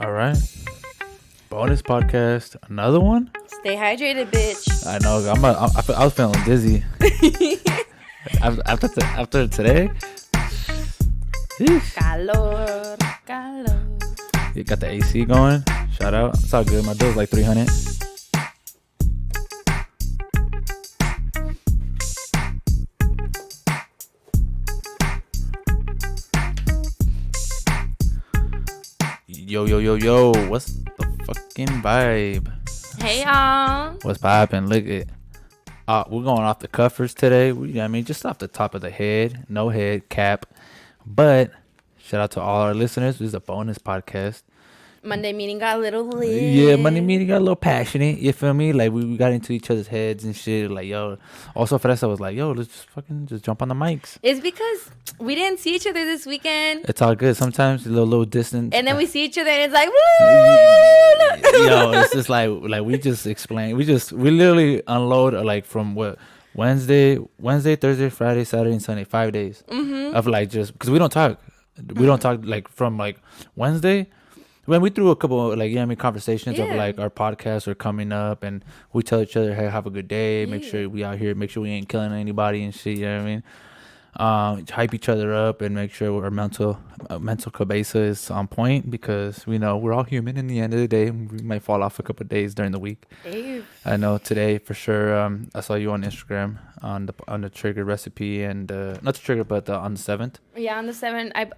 All right. Bonus podcast. Another one? Stay hydrated, bitch. I know. I was feeling dizzy. after today. Calor. You got the AC going. Shout out. It's all good. My bill's like $300. Yo. What's the fucking vibe? Hey, y'all. What's poppin'? Look it. We're going off the cuffers today. Just off the top of the head. No head cap. But shout out to all our listeners. This is a bonus podcast. Monday meeting got a little lit. Yeah, Monday meeting got a little passionate. You feel me? Like we got into each other's heads and shit. Like, yo. Also, Fresa was like, yo, let's just jump on the mics. It's because we didn't see each other this weekend. It's all good. Sometimes a little distance. And then we see each other and it's like, woo! Yo, it's just like we just explain. We literally unload like from what Wednesday, Thursday, Friday, Saturday, and Sunday, 5 days of like just because we don't talk. We don't talk like from like Wednesday. When we threw a couple of, like, conversations of like our podcasts are coming up and we tell each other, hey, have a good day. Make sure we out here. Make sure we ain't killing anybody and shit. You know what I mean? Hype each other up and make sure our mental cabeza is on point because we know we're all human in the end of the day. We might fall off a couple of days during the week. Dave. I know today for sure. I saw you on Instagram on the trigger recipe and not the trigger, but on the 7th. Yeah, on the 7th,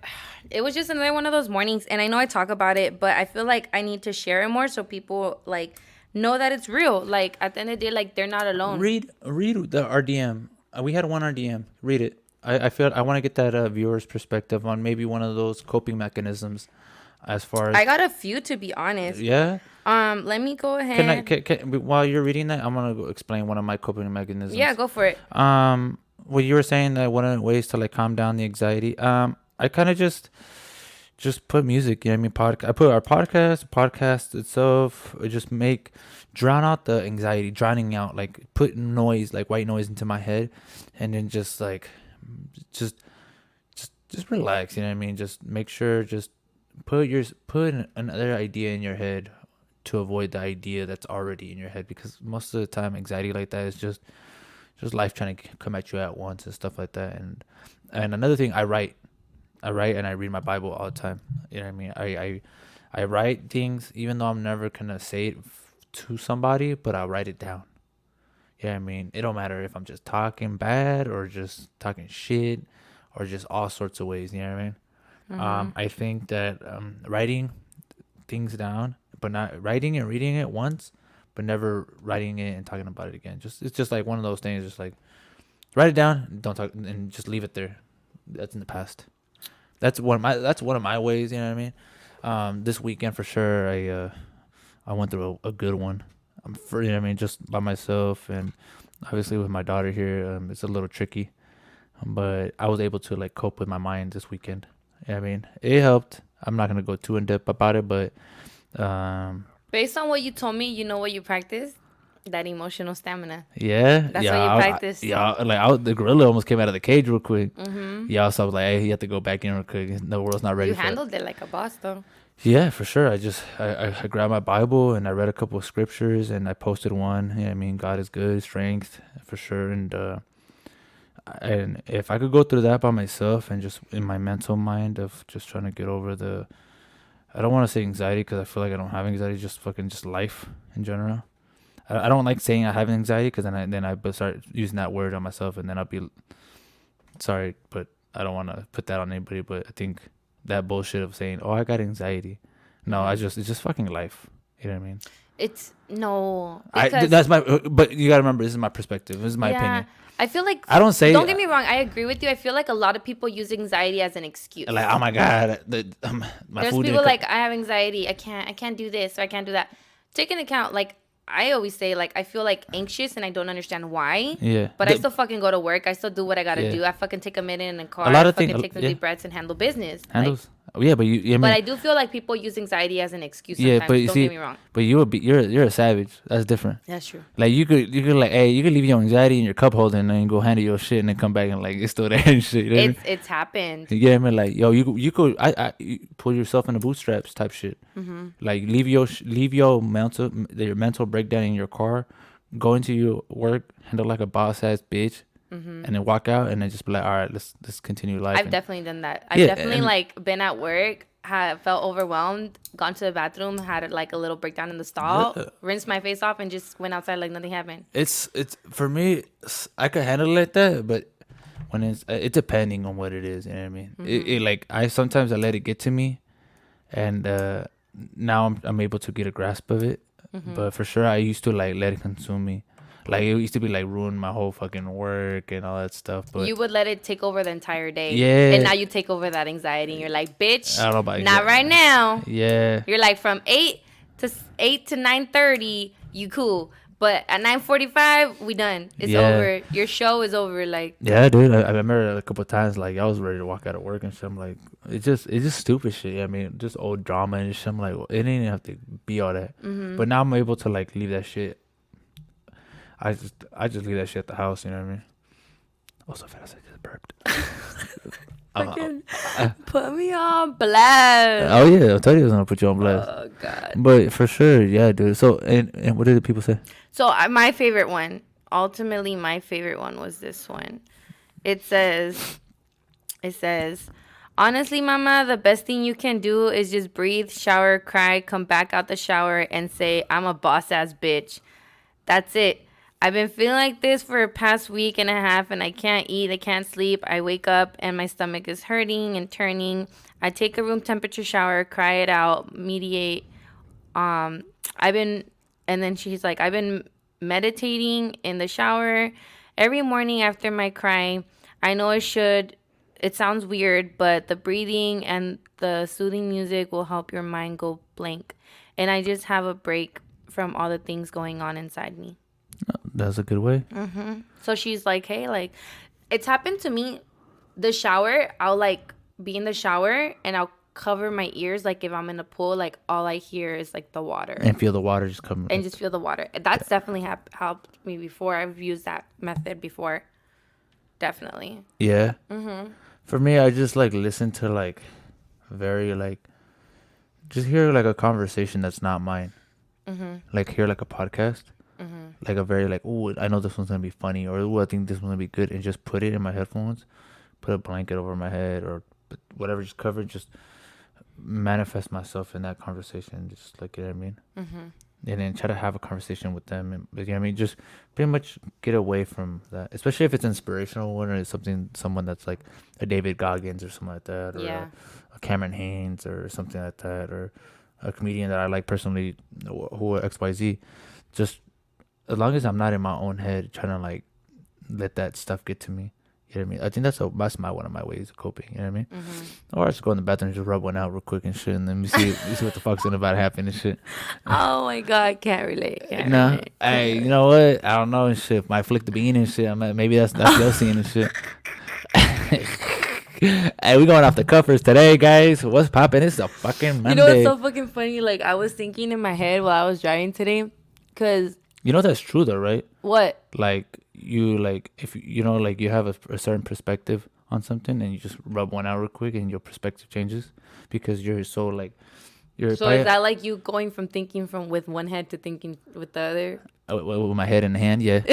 it was just another one of those mornings, and I know I talk about it, but I feel like I need to share it more so people like know that it's real. Like at the end of the day, like they're not alone. Read the RDM. We had one RDM. Read it. I feel I want to get that viewer's perspective on maybe one of those coping mechanisms, as far as I got a few, to be honest. Yeah. Let me go ahead. Can while you're reading that, I'm gonna go explain one of my coping mechanisms. Yeah, go for it. Well, you were saying that one of the ways to like calm down the anxiety. I kind of just put music. You know what I mean? I put our podcast itself. Just drown out the anxiety, drowning out like put noise, like white noise into my head, and then just relax. You know what I mean? Just make sure put another idea in your head to avoid the idea that's already in your head, because most of the time anxiety like that is just life trying to come at you at once and stuff like that. And another thing, I write and I read my Bible all the time. You know what I mean? I write things even though I'm never gonna say it to somebody, but I'll write it down. Yeah, I mean, it don't matter if I'm just talking bad or just talking shit or just all sorts of ways. You know what I mean? I think that writing things down, but not writing and reading it once, but never writing it and talking about it again. It's just like one of those things. Just like write it down, don't talk, and just leave it there. That's in the past. That's one of my ways. You know what I mean? This weekend for sure, I went through a good one. I'm free. You know what I mean, just by myself, and obviously with my daughter here, it's a little tricky. But I was able to like cope with my mind this weekend. You know what I mean, it helped. I'm not gonna go too in depth about it, but based on what you told me, you know what you practice? That emotional stamina. Yeah. That's what you practice. The gorilla almost came out of the cage real quick. Yeah, so I was like, hey, you have to go back in real quick. The world's not ready you for handled it like a boss, though. Yeah, for sure. I grabbed my Bible and I read a couple of scriptures and I posted one. Yeah, I mean, God is good, strength, for sure. And if I could go through that by myself and just in my mental mind of just trying to get over I don't want to say anxiety because I feel like I don't have anxiety, just life in general. I don't like saying I have anxiety because then I start using that word on myself and then I'll be sorry, but I don't want to put that on anybody. But I think that bullshit of saying, oh, I got anxiety. No, it's just fucking life. You know what I mean? It's no. But you gotta remember, this is my perspective. This is my opinion. I feel like don't get me wrong. I agree with you. I feel like a lot of people use anxiety as an excuse. Like, oh my God, my There's food people like, I have anxiety. I can't do this or I can't do that. Take into account, like I always say, like I feel like anxious and I don't understand why. Yeah. But I still fucking go to work. I still do what I gotta do. I fucking take a minute in the car. Take some deep breaths and handle business. Yeah, but you. I mean, But I do feel like people use anxiety as an excuse yeah, sometimes. but you Don't see, get me wrong. but you're a savage. That's different. That's true. Like you could like, hey, you could leave your anxiety in your cup holder and then go handle your shit and then come back and like it's still there and shit. You know what I mean? It's happened. Yeah, I mean, like, yo, you could, you pull yourself in the bootstraps type shit. Like, leave your mental breakdown in your car, go into your work, handle like a boss ass bitch, and then walk out and then just be like, all right, let's continue life. I've definitely done that. I've Yeah, definitely and- like been at work, had felt overwhelmed, gone to the bathroom, had like a little breakdown in the stall, Yeah. rinsed my face off, and just went outside like nothing happened. It's for me, I could handle it like that, but when it's depending on what it is, you know what I mean. It like I sometimes I let it get to me, and now I'm able to get a grasp of it. But for sure, I used to like let it consume me. Like it used to be like ruin my whole fucking work and all that stuff. But You would let it take over the entire day. Yeah. And now you take over that anxiety, and you're like, bitch, I don't know about not that. right now. Yeah, You're like from 8 to 9:30, you cool. But at 9:45, we done. It's Yeah. over. Your show is over. Like, yeah, dude. I remember a couple of times like I was ready to walk out of work and shit. I'm like, it's just stupid shit. I mean, just old drama and shit. I'm like, well, it didn't have to be all that. But now I'm able to like leave that shit. I just leave that shit at the house. You know what I mean? Also, fast. I just burped. fucking put me on blast. Oh yeah, I told you I was gonna put you on blast. Oh God. But for sure, yeah, dude. So and what did the people say? So my favorite one, ultimately my favorite one was this one. It says, honestly, mama, the best thing you can do is just breathe, shower, cry, come back out the shower and say, I'm a boss ass bitch. That's it. I've been feeling like this for the past week and a half, and I can't eat, I can't sleep. I wake up and my stomach is hurting and turning. I take a room temperature shower, cry it out, mediate. And then she's like, I've been meditating in the shower every morning after my cry. I know it sounds weird, but the breathing and the soothing music will help your mind go blank. And I just have a break from all the things going on inside me. That's a good way. So she's like, hey, like, it's happened to me. The shower, I'll like be in the shower and I'll cover my ears. Like if I'm in a pool, like all I hear is like the water. And feel the water just coming. And just feel the water. That's definitely helped me before. I've used that method before. Definitely. Yeah. For me, I just like listen to like very like just hear like a conversation that's not mine. Like hear like a podcast. Like a very like, oh, I know this one's gonna be funny, or oh, I think this one's gonna be good, and just put it in my headphones, put a blanket over my head or whatever, just cover it, just manifest myself in that conversation, just like, you know what I mean. And then try to have a conversation with them, and you know what I mean, just pretty much get away from that, especially if it's inspirational one or it's someone that's like a David Goggins or something like that, or a Cameron Haynes or something like that, or a comedian that I like personally, who XYZ. Just as long as I'm not in my own head trying to like let that stuff get to me, you know what I mean. I think that's one of my ways of coping, you know what I mean. Or I just go in the bathroom and just rub one out real quick and shit, and then we see what the fuck's about to happen and shit. Oh my God, can't relate. No, hey, you know what? I don't know and shit. Might flick the bean and shit. Maybe that's your scene and shit. Hey, we going off the covers today, guys. What's poppin'? It's a fucking Monday. You know what's so fucking funny? Like I was thinking in my head while I was driving today, cause you know that's true though, right? what? Like you like if you know like you have a certain perspective on something and you just rub one out real quick and your perspective changes because you're so like you're. So is that like you going from thinking from with one head to thinking with the other? With my head in the hand, yeah.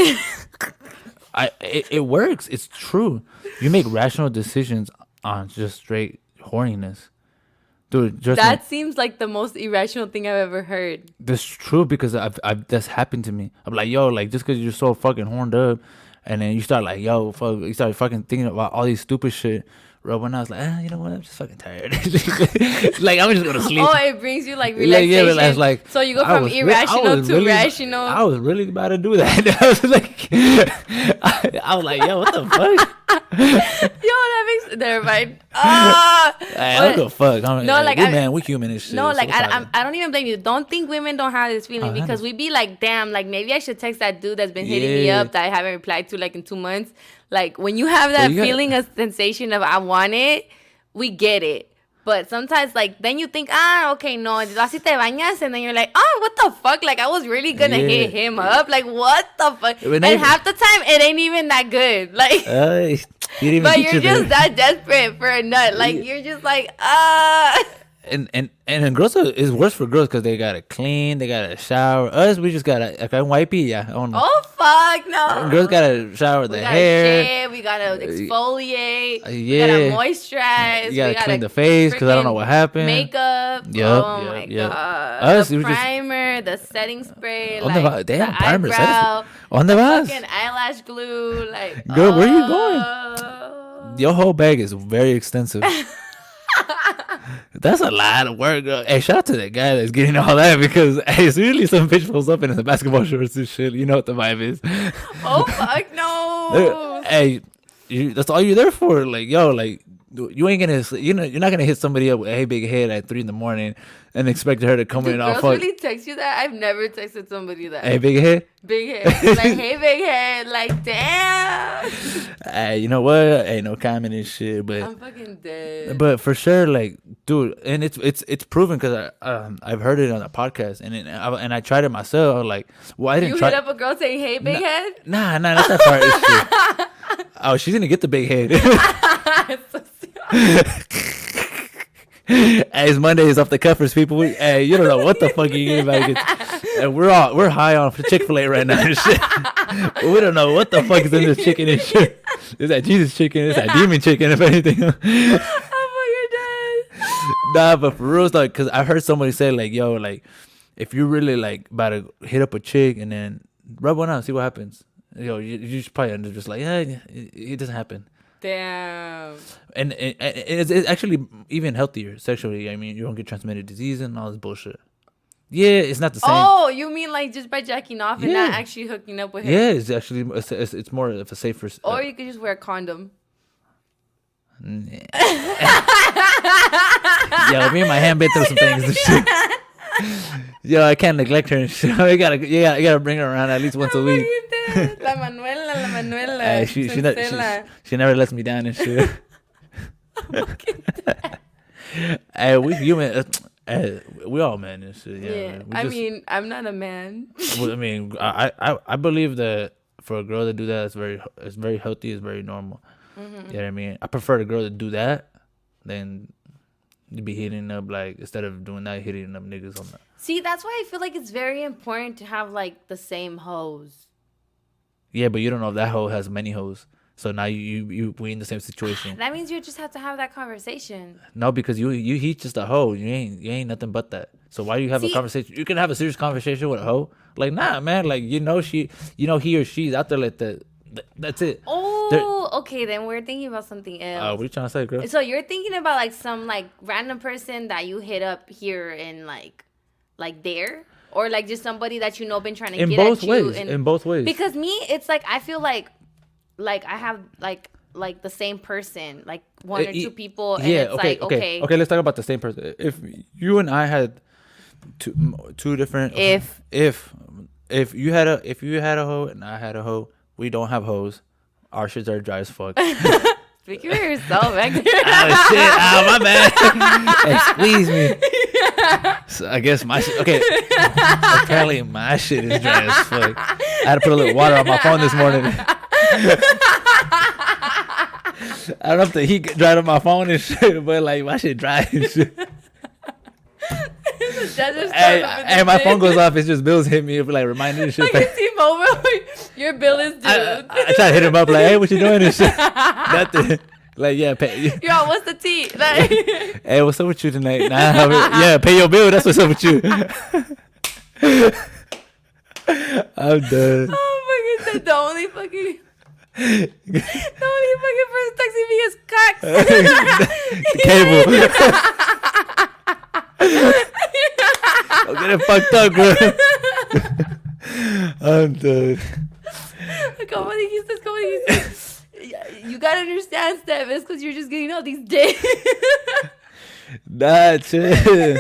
It works. It's true. You make rational decisions on just straight horniness, dude. Just That seems like the most irrational thing I've ever heard. that's true because I've that's happened to me. I'm like, yo, like just because you're so fucking horned up, and then you start like, yo, fuck, you start fucking thinking about all these stupid shit. Rubbing out, I was like, you know what? I'm just fucking tired. Like I'm just gonna sleep. Oh, it brings you like relaxation. Yeah, like so you go from irrational to rational. I was really about to do that. I was like, I was like, yo, what the fuck? Yo, that makes never mind. I don't give a fuck. No, like, we human and shit. No, so like what's I happening? don't even blame you. Don't think women don't have this feeling Oh, because we be like, damn, like maybe I should text that dude that's been hitting me Yeah. up that I haven't replied to like in 2 months. Like when you have that you got- feeling, a sensation of I want it, we get it. But sometimes, like, then you think, okay, no, así te bañas, and then you're like, what the fuck? Like, I was really gonna hit him up. Like, what the fuck? And half the time, it ain't even that good. Like, but you're just that desperate for a nut. Like, you're just like, And girls is worse for girls because they gotta clean, they gotta shower. Us, we just gotta like I'm wipey, yeah. Oh fuck no! Girls gotta shower the hair. Shave, we gotta exfoliate. Yeah. We gotta moisturize. You gotta clean the face because I don't know what happened. Makeup. My god. Us, the primer, the setting spray. Damn, primer. Eyebrow. On the vas. Fucking eyelash glue. Like, girl, where you going? Your whole bag is very extensive. That's a lot of work, girl. Hey, shout out to that guy that's getting all that because hey, it's usually some bitch pulls up in the basketball shorts and shit. You know what the vibe is. Oh fuck no. Hey, that's all you're there for. Like, yo, like you ain't gonna, you're not gonna hit somebody up with hey big head at 3 a.m. and expect her to come in all fuck. Girls really text you that? I've never texted somebody that. Hey big head. Big head. Like hey big head. Like damn. Hey, you know what? Ain't no comment and shit, but I'm fucking dead. But for sure, like, dude, and it's proven because I've heard it on a podcast and I tried it myself. I was like, well, I didn't. You hit up a girl saying hey big head? Nah, not that part. It's true. Oh, she's gonna get the big head. As Monday is off the cuffers, people. Hey, you don't know what the fuck you about to get. And we're high on Chick-fil-A right now and shit. We don't know what the fuck is in this chicken and shit. Is that Jesus chicken? Is that demon chicken? If anything. I'm fucking dead. Nah, but for real, like, cause I heard somebody say like, yo, like, if you're really like about to hit up a chick and then rub one out, see what happens. Yo, you should probably end up just like, yeah, it doesn't happen. Damn. And it's actually even healthier sexually. I mean, you don't get transmitted disease and all this bullshit. Yeah, it's not the same. Oh, you mean like just by jacking off and not actually hooking up with him? Yeah, it's actually it's more of a safer. Or you could just wear a condom. Yo, me and my hand been through some things and shit. Yo, I can't neglect her and shit. You gotta bring her around at least once a week. La Manuela. She never lets me down and shit. Hey, we human. We all men and shit. Yeah. I mean, I'm not a man. Well, I mean, I believe that for a girl to do that, it's very healthy. It's very normal. Mm-hmm. You know what I mean? I prefer the girl to do that than to be hitting up like instead of doing that, hitting up niggas on that. See, that's why I feel like it's very important to have like the same hoes. Yeah, but you don't know if that hoe has many hoes. So now we in the same situation. That means you just have to have that conversation. No, because he's just a hoe. You ain't nothing but that. So why do you have a conversation? You can have a serious conversation with a hoe. Like, nah, man. Like, he or she's out there like that. That's it. Oh, okay. Then we're thinking about something else. What are you trying to say, girl? So you're thinking about like some like random person that you hit up here and like there, or like just somebody that been trying to get at you. In both ways. Because me, it's like I feel like I have like the same person, like one or two people, and it's okay. Okay, let's talk about the same person. If you and I had two different, if you had a hoe and I had a hoe, we don't have hoes. Our shits are dry as fuck. Speaking for yourself, man. Oh shit! Oh my bad. Hey, squeeze me. So I guess my shit. Okay. Apparently my shit is dry as fuck. I had to put a little water on my phone this morning. I don't know if the heat dried on my phone and shit, but like my shit dry and shit. Hey, my phone goes off. It's just bills hit me, like reminding and shit. Like T-Mobile, your bill is due. I try to hit him up like, hey, what you doing and shit. Nothing. Like, yeah, pay. Yo, what's the tea? Like, hey, what's up with you tonight? Yeah, pay your bill. That's what's up with you. I'm done. Oh my god, the only fucking person texting me is Cox. The cable. I'm getting fucked up, bro. I'm done. Como dijiste. You gotta understand, Steph. It's because you're just getting all these days. Nah, chill.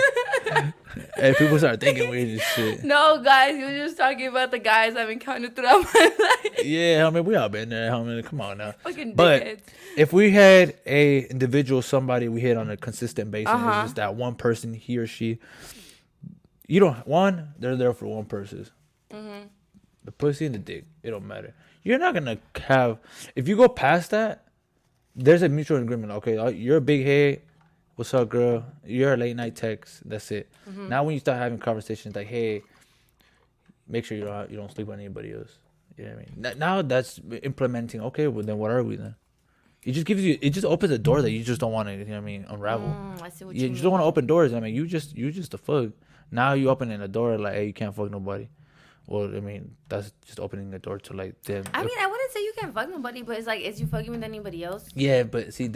And people start thinking weird and shit. No, guys, you're just talking about the guys I've encountered throughout my life. Yeah, I mean, we all been there. I mean, come on now. Fucking But dickheads. if we had a individual, somebody we hit on a consistent basis, it's Uh-huh. just that one person, he or she. You don't one. They're there for one purpose. Mm-hmm. The pussy and the dick. It don't matter. You're not gonna have. If you go past that, there's a mutual agreement. Okay, you're a big head. What's up, girl? You're a late night text. That's it. Mm-hmm. Now when you start having conversations like, hey, make sure you don't sleep with anybody else. You know what I mean? Now that's implementing. Okay, well then what are we then? It just gives you. It just opens a door that you just don't want to. You know what I mean? Unravel. I see what You you just mean. don't want to open doors. I mean, you just a fuck. Now you opening a door like, hey, you can't fuck nobody. Well, I mean, that's just opening a door to like them. I mean, I wouldn't say you can't fuck nobody, but it's like, is you fucking with anybody else? Yeah, but see,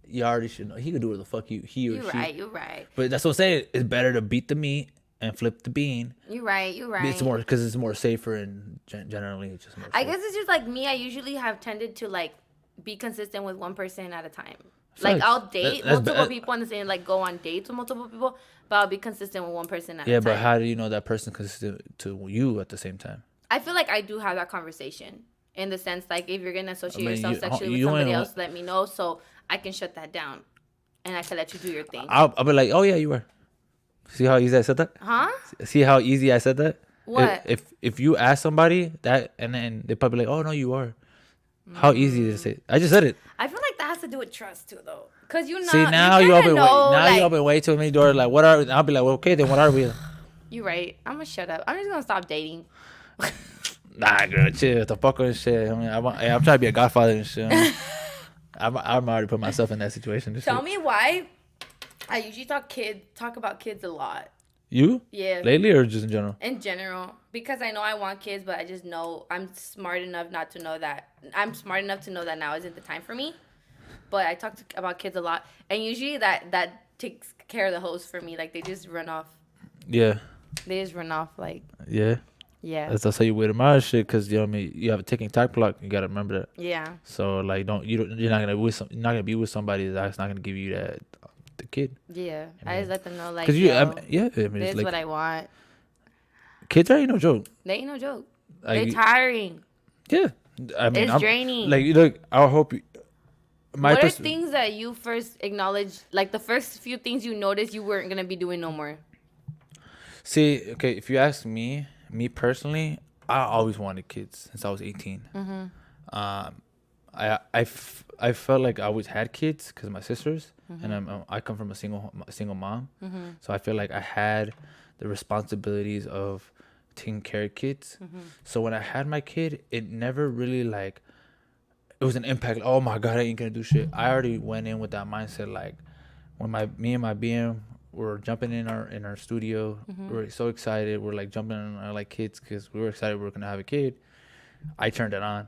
you already should know. He could do what the fuck he or You're she. right. You're right. But that's what I'm saying. It's better to beat the meat and flip the bean. You're right. You're right. It's more because it's more safer and generally it's just more. I safe. guess it's just like me. I usually have tended to like be consistent with one person at a time. Like Facts. I'll date That's multiple be- people and the same, like go on dates with multiple people, but I'll be consistent with one person at a Yeah, time. but how do you know that person consistent to you at the same time? I feel like I do have that conversation in the sense like if you're gonna associate yourself you- sexually you with somebody ain't- else, let me know so I can shut that down, and I can let you do your thing. I'll be like, oh yeah, you are. See how easy I said that? Huh? See how easy I said that? What? If you ask somebody that and then they probably like, oh no, you are. How easy is it? I just said it. I feel like that has to do with trust too, though. Cause you know, See now you kinda open know, now like, you open way too many doors. Like what are? I'll be like, well, okay, then what are we? you're right. I'm gonna shut up. I'm just gonna stop dating. Nah, girl, chill. The fuck and shit. I mean, I'm trying to be a godfather and shit. I'm already put myself in that situation. And Tell shit. me why. I usually talk about kids a lot. You Yeah. lately or just in general? In general, because I know I want kids, but I just know I'm smart enough not to know that. I'm smart enough to know that now isn't the time for me. But I talk about kids a lot, and usually that takes care of the host for me. Like they just run off. Yeah, They just run off. Like yeah. yeah, That's how you wear the mind shit, cause you know what I mean. You have a ticking time clock. You gotta remember that. yeah. So like, you're not gonna you're not gonna be with somebody that's not gonna give you that the kid. Yeah, I I mean, just let them know like, Cause you, yo, yeah. I mean, this it's is like what I want. kids are no joke. They ain't no joke. Like, They tiring. yeah. I mean, It's draining. Like, look, I hope you. What are things that you first acknowledged? Like the first few things you noticed you weren't gonna be doing no more. See, okay, if you ask me personally, I always wanted kids since I was 18. I felt like I always had kids because of my sisters, and I come from a single mom, so I feel like I had the responsibilities of taking care of kids. So when I had my kid, it never really like it was an impact. Oh my god, I ain't gonna do shit. I already went in with that mindset. Like when me and my BM were jumping in our studio, we were so excited. We're like jumping in like kids because we were excited we were gonna have a kid. I turned it on.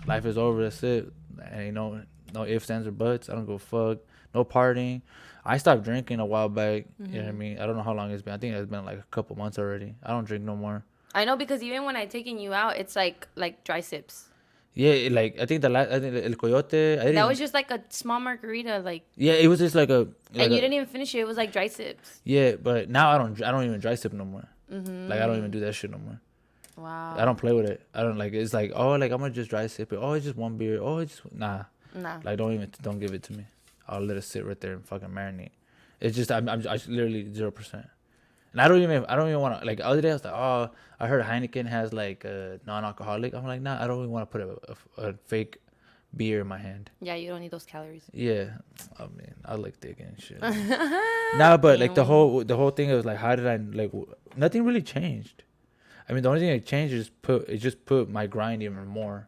Life is over. That's it. Ain't no ifs, ands, or buts. I don't go fuck. No partying. I stopped drinking a while back. You know what I mean? I don't know how long it's been. I think it's been like a couple months already. I don't drink no more. I know because even when I taken you out, it's like dry sips. Yeah, like I think I think el coyote. That was just like a small margarita, like, Yeah, it was just like a. and you didn't even finish it. It was like dry sips. Yeah, but now I don't even dry sip no more. Like I don't even do that shit no more. Wow. I don't play with it. I don't like it's like, oh, like I'm gonna just dry sip it. Oh, it's just one beer. Oh, it's just nah. Nah. Like don't give it to me. I'll let it sit right there and fucking marinate. It's just I literally 0%. And I don't even want to like the other day I was like, oh, I heard Heineken has like a non-alcoholic. I'm like, nah, I don't even want to put a fake beer in my hand. Yeah, you don't need those calories. Yeah, I mean, I like digging and shit. Nah, but like the whole thing was like, how did I like? Nothing really changed. I mean, the only thing that changed is just put my grind even more.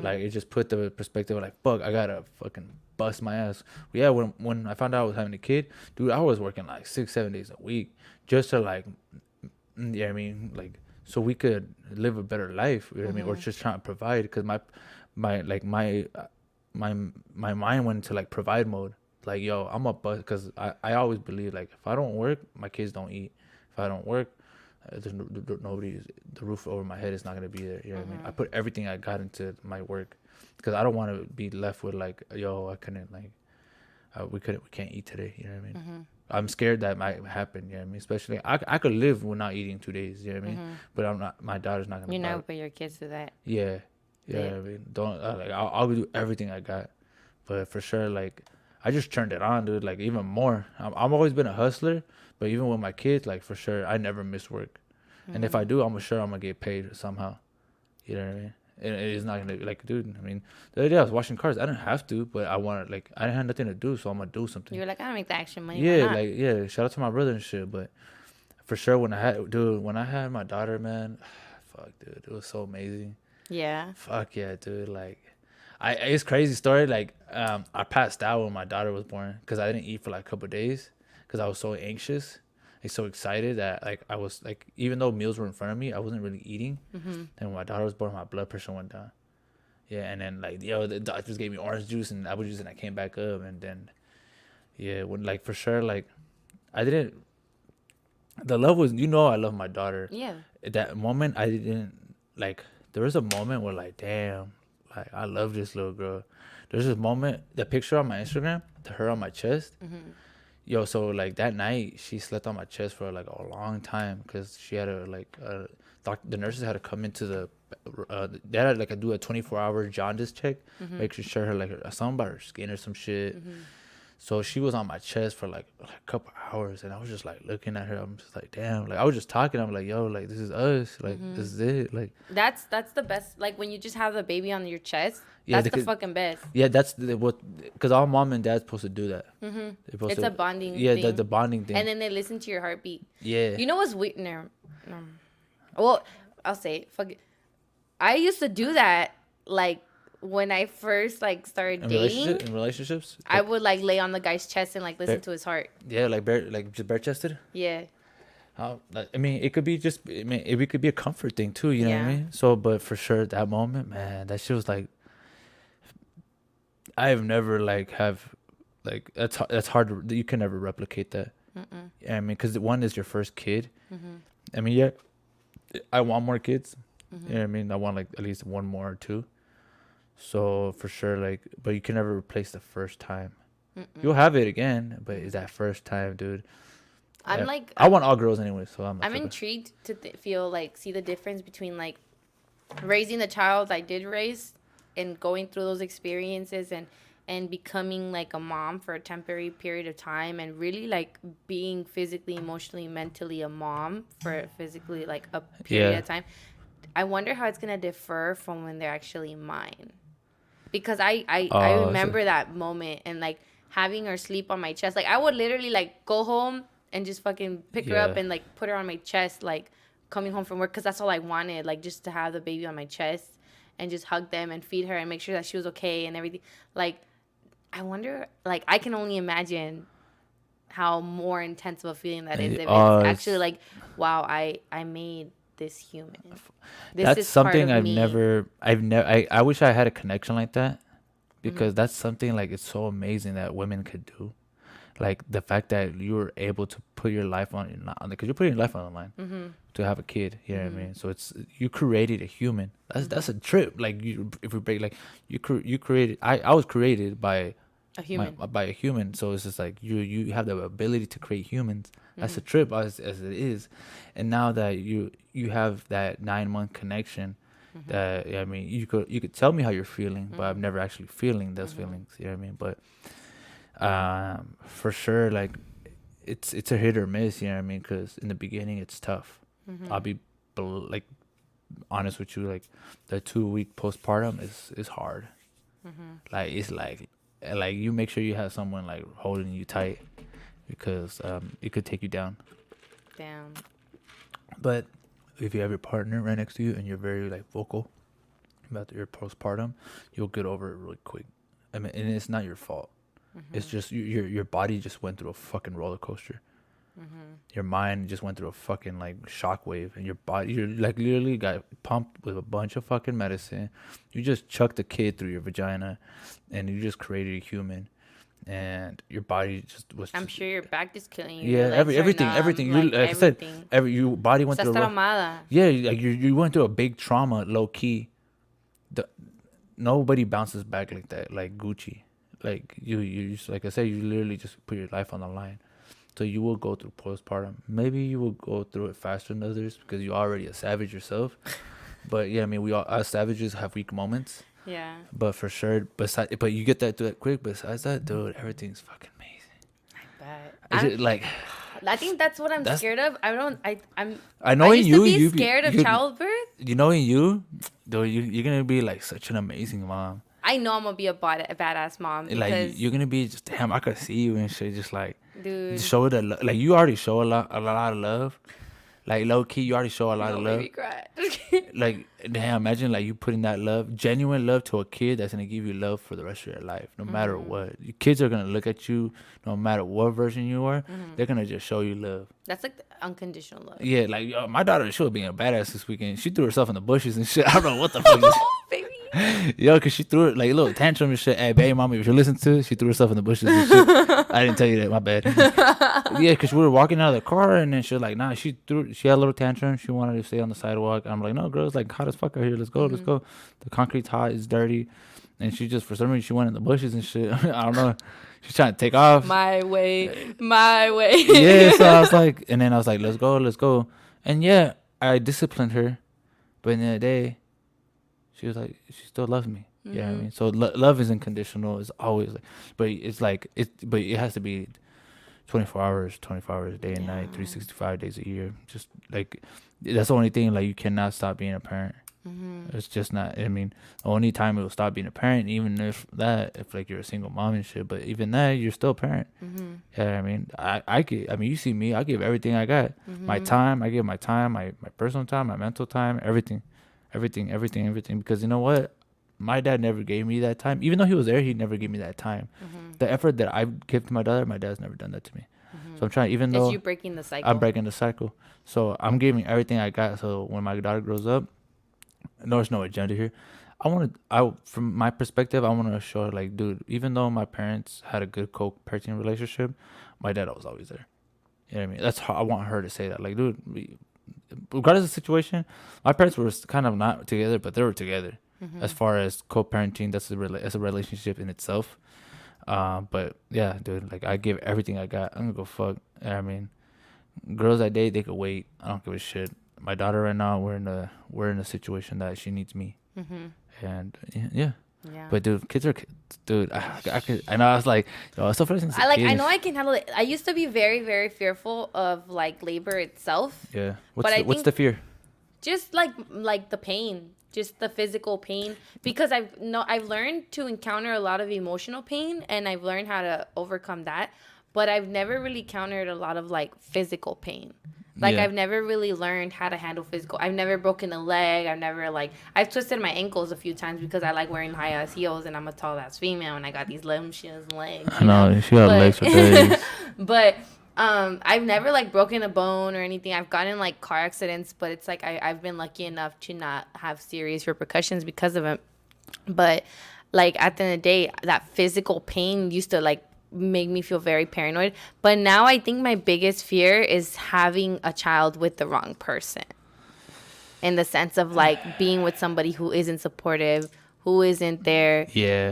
Like it just put the perspective of like, fuck, I gotta fucking bust my ass. Yeah, when I found out I was having a kid, dude, I was working like 6-7 days a week just to like, yeah, I mean, like so we could live a better life. You know what I mean? Or just trying to provide because my mind went into like provide mode. Like, yo, I'm a bust because I always believe like if I don't work, my kids don't eat. If I don't work, there's nobody. The roof over my head is not gonna be there. You know what I mean? I put everything I got into my work because I don't want to be left with like, yo, I we can't eat today. You know what I mean? I'm scared that might happen. You know what I mean? Especially I could live without eating 2 days. You know what I mean? But I'm not. My daughter's not gonna. You know, but your kids do that. Yeah, yeah. Yeah. I mean, don't like I'll do everything I got, but for sure, like I just turned it on, dude. Like even more. I've always been a hustler, but even with my kids, like for sure, I never miss work. And if I do, I'm sure I'm gonna get paid somehow. You know what I mean? And it is not gonna be like, dude. I mean, the other day I was washing cars. I didn't have to, but I wanted like I didn't have nothing to do, so I'm gonna do something. You were like, I don't make the action money. Yeah, like yeah. Shout out to my brother and shit, but for sure when I had my daughter, man, fuck, dude, it was so amazing. Yeah. Fuck yeah, dude. Like, it's crazy story. Like, I passed out when my daughter was born because I didn't eat for like a couple of days because I was so anxious and so excited that like I was like, even though meals were in front of me, I wasn't really eating. And when my daughter was born, my blood pressure went down. Yeah, and then like the doctors gave me orange juice and apple juice, and I came back up. And then yeah, when like for sure like I didn't. The love was, I love my daughter. Yeah. At that moment, I didn't like. There was a moment where like, damn, like I love this little girl. There's this moment, the picture on my Instagram, her on my chest. Yo, so like that night, she slept on my chest for like a long time because she had a like, the nurses had to come into they had to like do a 24-hour jaundice check, make sure her like something about her skin or some shit. So she was on my chest for like a couple hours, and I was just like looking at her. I'm just like, damn. Like I was just talking. I'm like, yo, like this is us. Like this is it. Like that's the best. Like when you just have the baby on your chest. Yeah, that's the fucking best. Yeah, that's what. Because all mom and dad's supposed to do that. It's a bonding. Yeah, thing. the bonding thing. And then they listen to your heartbeat. Yeah. You know what's weird? No. Well, I'll say it. Fuck it. I used to do that. Like when I first like started dating. In relationships. I would like lay on the guy's chest and like listen to his heart. Yeah, just bare chested. Yeah. I mean, it could be just. I mean, it could be a comfort thing too. You know what I mean? So, but for sure, that moment, man, that shit was like. I have never that's hard to, you can never replicate that. I mean, because one is your first kid. I mean, yeah, I want more kids. You know what I mean? I want like at least one more or two. So for sure, like, but you can never replace the first time. You'll have it again, but it's that first time, dude. I want all girls anyway, so I'm intrigued to see the difference between like raising the child I did raise and going through those experiences and becoming like a mom for a temporary period of time and really like being physically, emotionally, mentally a mom for physically like a period of time. I wonder how it's gonna differ from when they're actually mine, because I remember that moment and like having her sleep on my chest. Like I would literally like go home and just fucking pick her up and like put her on my chest, like coming home from work, because that's all I wanted, like just to have the baby on my chest and just hug them and feed her and make sure that she was okay and everything. Like, I wonder, like, I can only imagine how more intense of a feeling that is if it's actually like, wow, I made this human. That's something I've never, I wish I had a connection like that, because that's something like, it's so amazing that women could do. Like the fact that you were able to put your life because you're putting your life on the line to have a kid. You know what I mean? So you created a human. That's a trip. Like if we break, like you created. I was created by a human. By a human. So it's just like you have the ability to create humans. That's a trip as it is. And now that you have that 9-month connection, that I mean, you could tell me how you're feeling, but I'm never actually feeling those feelings. You know what I mean? But for sure, like it's a hit or miss. You know what I mean? Because in the beginning, it's tough. I'll be like honest with you. Like the 2-week postpartum is hard. Like it's like you make sure you have someone like holding you tight, because it could take you down. Damn. But if you have your partner right next to you and you're very like vocal about your postpartum, you'll get over it really quick. I mean, and it's not your fault. It's just your body just went through a fucking roller coaster. Your mind just went through a fucking like shockwave, and your body, you're like literally got pumped with a bunch of fucking medicine. You just chucked a kid through your vagina, and you just created a human, and your body just was. I'm sure your back is killing you. Yeah, everything. Like I said, your body went through. Yeah, like you went through a big trauma, low key. Nobody bounces back like that, like Gucci. like you just, like I said, you literally just put your life on the line. So you will go through postpartum. Maybe you will go through it faster than others because you're already a savage yourself. But yeah, I mean, we all us savages have weak moments. Yeah. But for sure, but you get that through that quick. Besides that, dude, everything's fucking amazing. But Is it like I think that's what I'm that's scared of. I'm I know I in used you, to be you scared of you, childbirth. you know in you, dude, you're gonna be like such an amazing mom. I know I'm gonna be a badass mom Like because, you're gonna be just damn. I could see you and shit. Just like dude. just show like you already show a lot of love. Like low key, you already show a lot of Don't love. make me cry. Like damn, imagine like you putting that love, genuine love to a kid that's gonna give you love for the rest of your life, no matter what. Your kids are gonna look at you, no matter what version you are. They're gonna just show you love. That's like the unconditional love. Yeah, like my daughter, she was being a badass this weekend. She threw herself in the bushes and shit. I don't know what the fuck. Baby. Yo, cause she threw it like a little tantrum and shit. Hey, baby, mommy, if you listen to it, she threw herself in the bushes and shit. I didn't tell you that, my bad. Yeah, cause we were walking out of the car and then she was like, nah, she had a little tantrum. She wanted to stay on the sidewalk. I'm like, no, girl, it's like hot as fuck out here. Let's go, let's go. The concrete's hot, it's dirty, and she just for some reason she went in the bushes and shit. I don't know. She's trying to take off. My way. Yeah, so I was like, and then I was like, let's go, and yeah, I disciplined her, but in the day, she was like, she still loves me. You know what I mean? So love isn't conditional. It's always like, but it's like but it has to be 24 hours, day and night, 365 days a year. Just like that's the only thing. Like you cannot stop being a parent. It's just not. I mean, the only time it will stop being a parent, even if like you're a single mom and shit. But even that, you're still a parent. Yeah, I mean, I mean, you see me. I give everything I got. My time, I give my time, my personal time, my mental time, everything. Because you know what, my dad never gave me that time. Even though he was there, he never gave me that time. The effort that I give to my daughter, my dad's never done that to me. So I'm trying. Even though It's you breaking the cycle. I'm breaking the cycle, so I'm giving everything I got. So when my daughter grows up, there's no agenda here. From my perspective, I want to show her, like, dude, even though my parents had a good co-parenting relationship, my dad was always there. You know what I mean? That's how I want her to say that. Like, dude, regardless of the situation, my parents were kind of not together, but they were together. As far as co-parenting, that's a relationship in itself. But yeah, dude, like I give everything I got. I'm gonna go fuck. I mean, girls I date, they could wait. I don't give a shit. My daughter right now, we're in a situation that she needs me, and yeah. Yeah. But dude, kids are kids. Dude, I could. I know. I was like, yo, it's so frustrating. I know I can handle it. I used to be very, very fearful of like labor itself. Yeah. think What's the fear? Just like the pain, just the physical pain, because I've learned to encounter a lot of emotional pain and I've learned how to overcome that, but I've never really encountered a lot of like physical pain. Like, Yeah. I've never really learned how to handle physical. I've never broken a leg. I've twisted my ankles a few times because I like wearing high ass heels and I'm a tall ass female and I got these lumptious legs. I know she got legs for days. But I've never like broken a bone or anything. I've gotten like car accidents, but it's like I've been lucky enough to not have serious repercussions because of it. But like at the end of the day, that physical pain used to like make me feel very paranoid. But now I think my biggest fear is having a child with the wrong person. In the sense of like being with somebody who isn't supportive, who isn't there,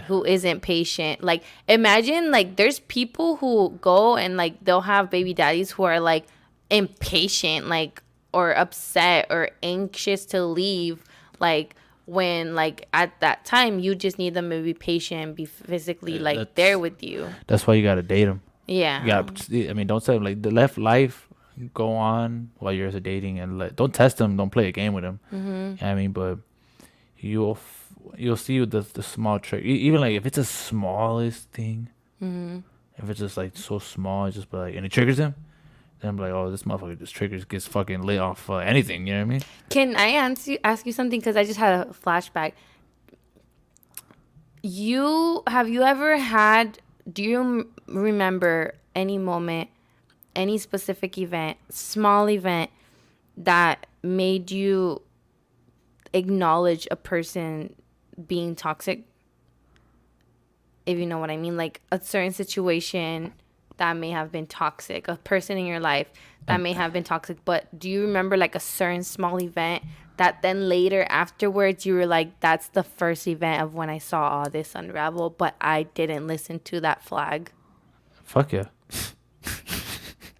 who isn't patient. Like, imagine like there's people who go and like they'll have baby daddies who are like impatient, like, or upset or anxious to leave, like, when like at that time you just need them to be patient and be physically like there with you. That's why you gotta date them. Yeah. You gotta. I mean, don't say like the left life go on while you're dating and don't test them. Don't play a game with them. You know what I mean, but you'll see the small trick. Even like if it's the smallest thing, if it's just like so small, it's just be like, and it triggers him. Then I'm like, oh, this motherfucker just gets fucking lit off anything. You know what I mean? Can I ask you something? Because I just had a flashback. Have you ever had? Do you remember any moment, any specific event, small event that made you acknowledge a person being toxic? If you know what I mean, like a certain situation that may have been toxic, a person in your life that may have been toxic, but do you remember like a certain small event that then later afterwards you were like, that's the first event of when I saw all this unravel, but I didn't listen to that flag. Fuck yeah.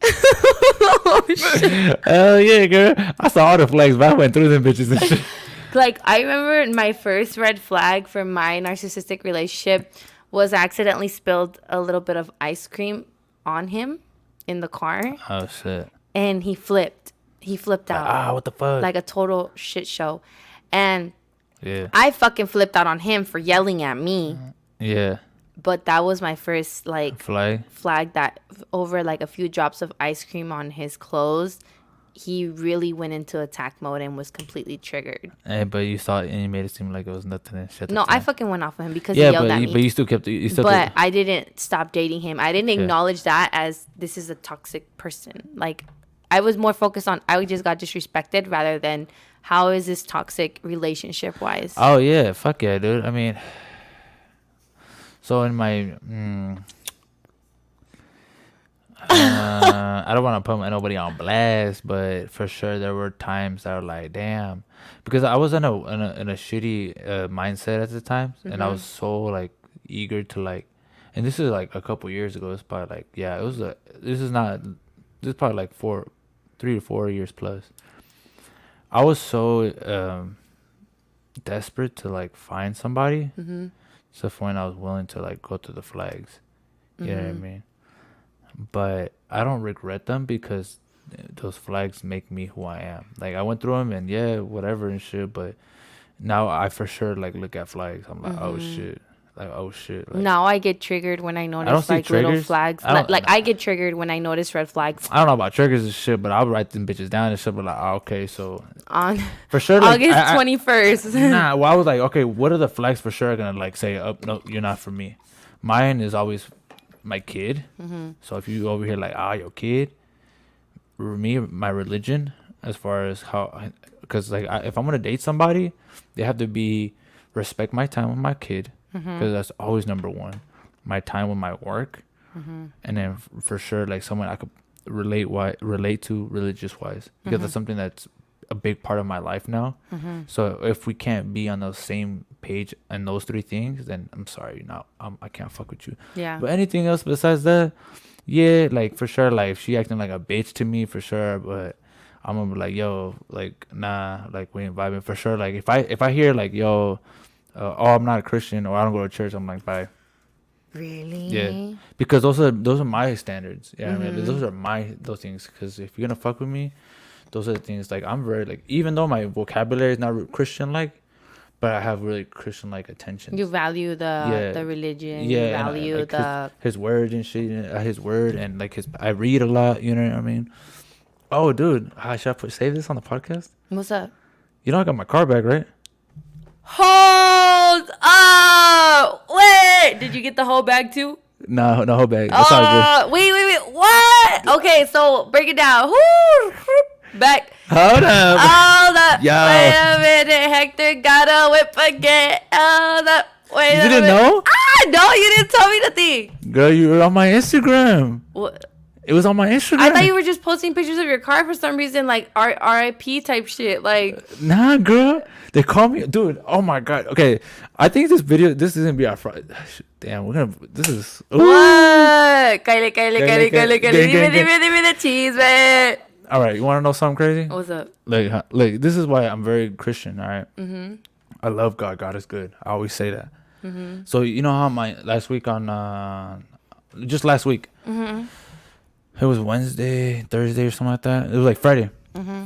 Oh, shit. Hell yeah, girl. I saw all the flags, but I went through them bitches and shit. Like, I remember my first red flag for my narcissistic relationship was I accidentally spilled a little bit of ice cream on him in the car, Oh shit. and he flipped. He flipped out. What the fuck? Like a total shit show. And Yeah. I fucking flipped out on him for yelling at me. Yeah. But that was my first, like, Flag. flag that over, like, a few drops of ice cream on his clothes, he really went into attack mode and was completely triggered. Hey, but you saw it and you made it seem like it was nothing and shit. No, I fucking went off of him because Yeah, he yelled at me. but you still kept. You still. But kept, I didn't stop dating him. I didn't acknowledge that as this is a toxic person. Like, I was more focused on I just got disrespected rather than how is this toxic relationship wise. Oh yeah, fuck yeah, dude. I mean, so in my, I don't want to put nobody on blast, but for sure there were times that were like, damn, because I was in a shitty mindset at the time, and I was so like eager to like, and this is like a couple years ago. It's probably like this is probably like 3 to 4 years plus. I was so desperate to like find somebody, so for when I was willing to like go through the flags, you know what I mean. But I don't regret them because those flags make me who I am. Like I went through them and yeah, whatever and shit. But now I for sure like look at flags. I'm like, oh shit, like oh shit. Like, Now I get triggered when I don't notice see like little triggers. flags. I don't- Like I get triggered when I notice red flags I don't know about triggers and shit, but I'll write them bitches down and shit. But like, oh, okay, so on for sure, like, August I- 21st. Nah, well, I was like, okay, what are the flags for sure gonna like say, oh no, you're not for me. Mine is always my kid. So if you over here like, your kid, me, my religion, as far as how, because like if I'm gonna date somebody, they have to be respect my time with my kid, because that's always number one. My time with my work, and then for sure like someone I could relate to religious wise, because that's something that's a big part of my life now. So if we can't be on the same page and those 3 things, then I'm sorry, I can't fuck with you. Yeah. But anything else besides that, yeah, like for sure, like if she acting like a bitch to me for sure, but I'm gonna be like, yo, like nah, like we ain't vibing for sure. Like if I hear like, yo, I'm not a Christian or I don't go to church, I'm like, bye. Really? Yeah, because those are my standards. Yeah, I mean, those are those things. Because if you're gonna fuck with me, those are the things. Like I'm very like, even though my vocabulary is not Christian like, but I have really Christian like attention. You value the religion. Yeah, You and value like the. his word and shit. His word and like I read a lot. You know what I mean? Oh, dude, should I save this on the podcast? What's up? You know I got my car back, right? Hold up! Wait, did you get the whole bag too? No, hold back. That's all good. Wait. What? Okay, so break it down. Woo, back. Hold up. Hold up. Yo. Wait a minute. Hector got a whip again. Hold up. Wait You a didn't minute. know? No, you didn't tell me nothing. Girl, you were on my Instagram. What? It was on my Instagram. I thought you were just posting pictures of your car for some reason, like RIP type shit. Like, Nah, girl. They call me, dude. Oh my god. Okay, I think this is gonna be our Friday. Damn, this is. Ooh. what? Kylie. Gang, Dime the cheese, man. All right, you want to know something crazy? What's up? Like, this is why I'm very Christian. All right? I love God. God is good. I always say that. So you know how my last week on just last week. It was Wednesday, Thursday, or something like that. It was like Friday.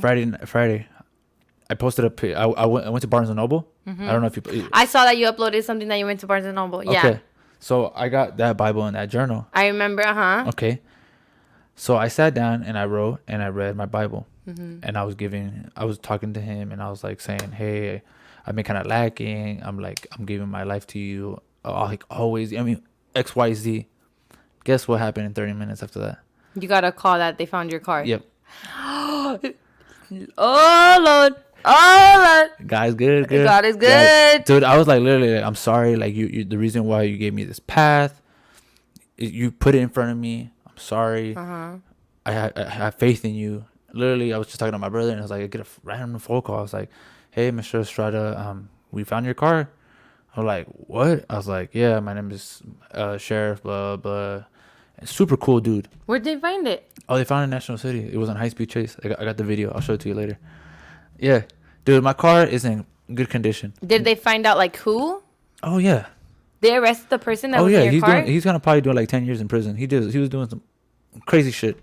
Friday. I posted a pic. I went to Barnes and Noble. I don't know if you. I saw that you uploaded something that you went to Barnes and Noble. Yeah. Okay. So I got that Bible and that journal. I remember, Okay. So I sat down and I wrote and I read my Bible. And I was talking to him and I was like saying, hey, I've been kind of lacking. I'm giving my life to you. Like always. I mean, XYZ. Guess what happened in 30 minutes after that? You got a call that they found your car. Yep. Oh, Lord. Oh, Lord. God's good. God is good. Dude, I was like, literally, like, I'm sorry. Like, you, the reason why you gave me this path, you put it in front of me. I'm sorry. I have faith in you. Literally, I was just talking to my brother, and I was like, I get a random phone call. I was like, "Hey, Mr. Estrada, we found your car." I'm like, "What?" I was like, "Yeah, my name is Sheriff, blah blah." And super cool dude. Where'd they find it? Oh, they found it in National City. It was on High Speed Chase. I got the video. I'll show it to you later. Yeah, dude, my car is in good condition. Did they find out like who? Oh yeah. They arrested the person that Oh was yeah. in your car? He's gonna probably do like 10 years in prison. He was doing some crazy shit.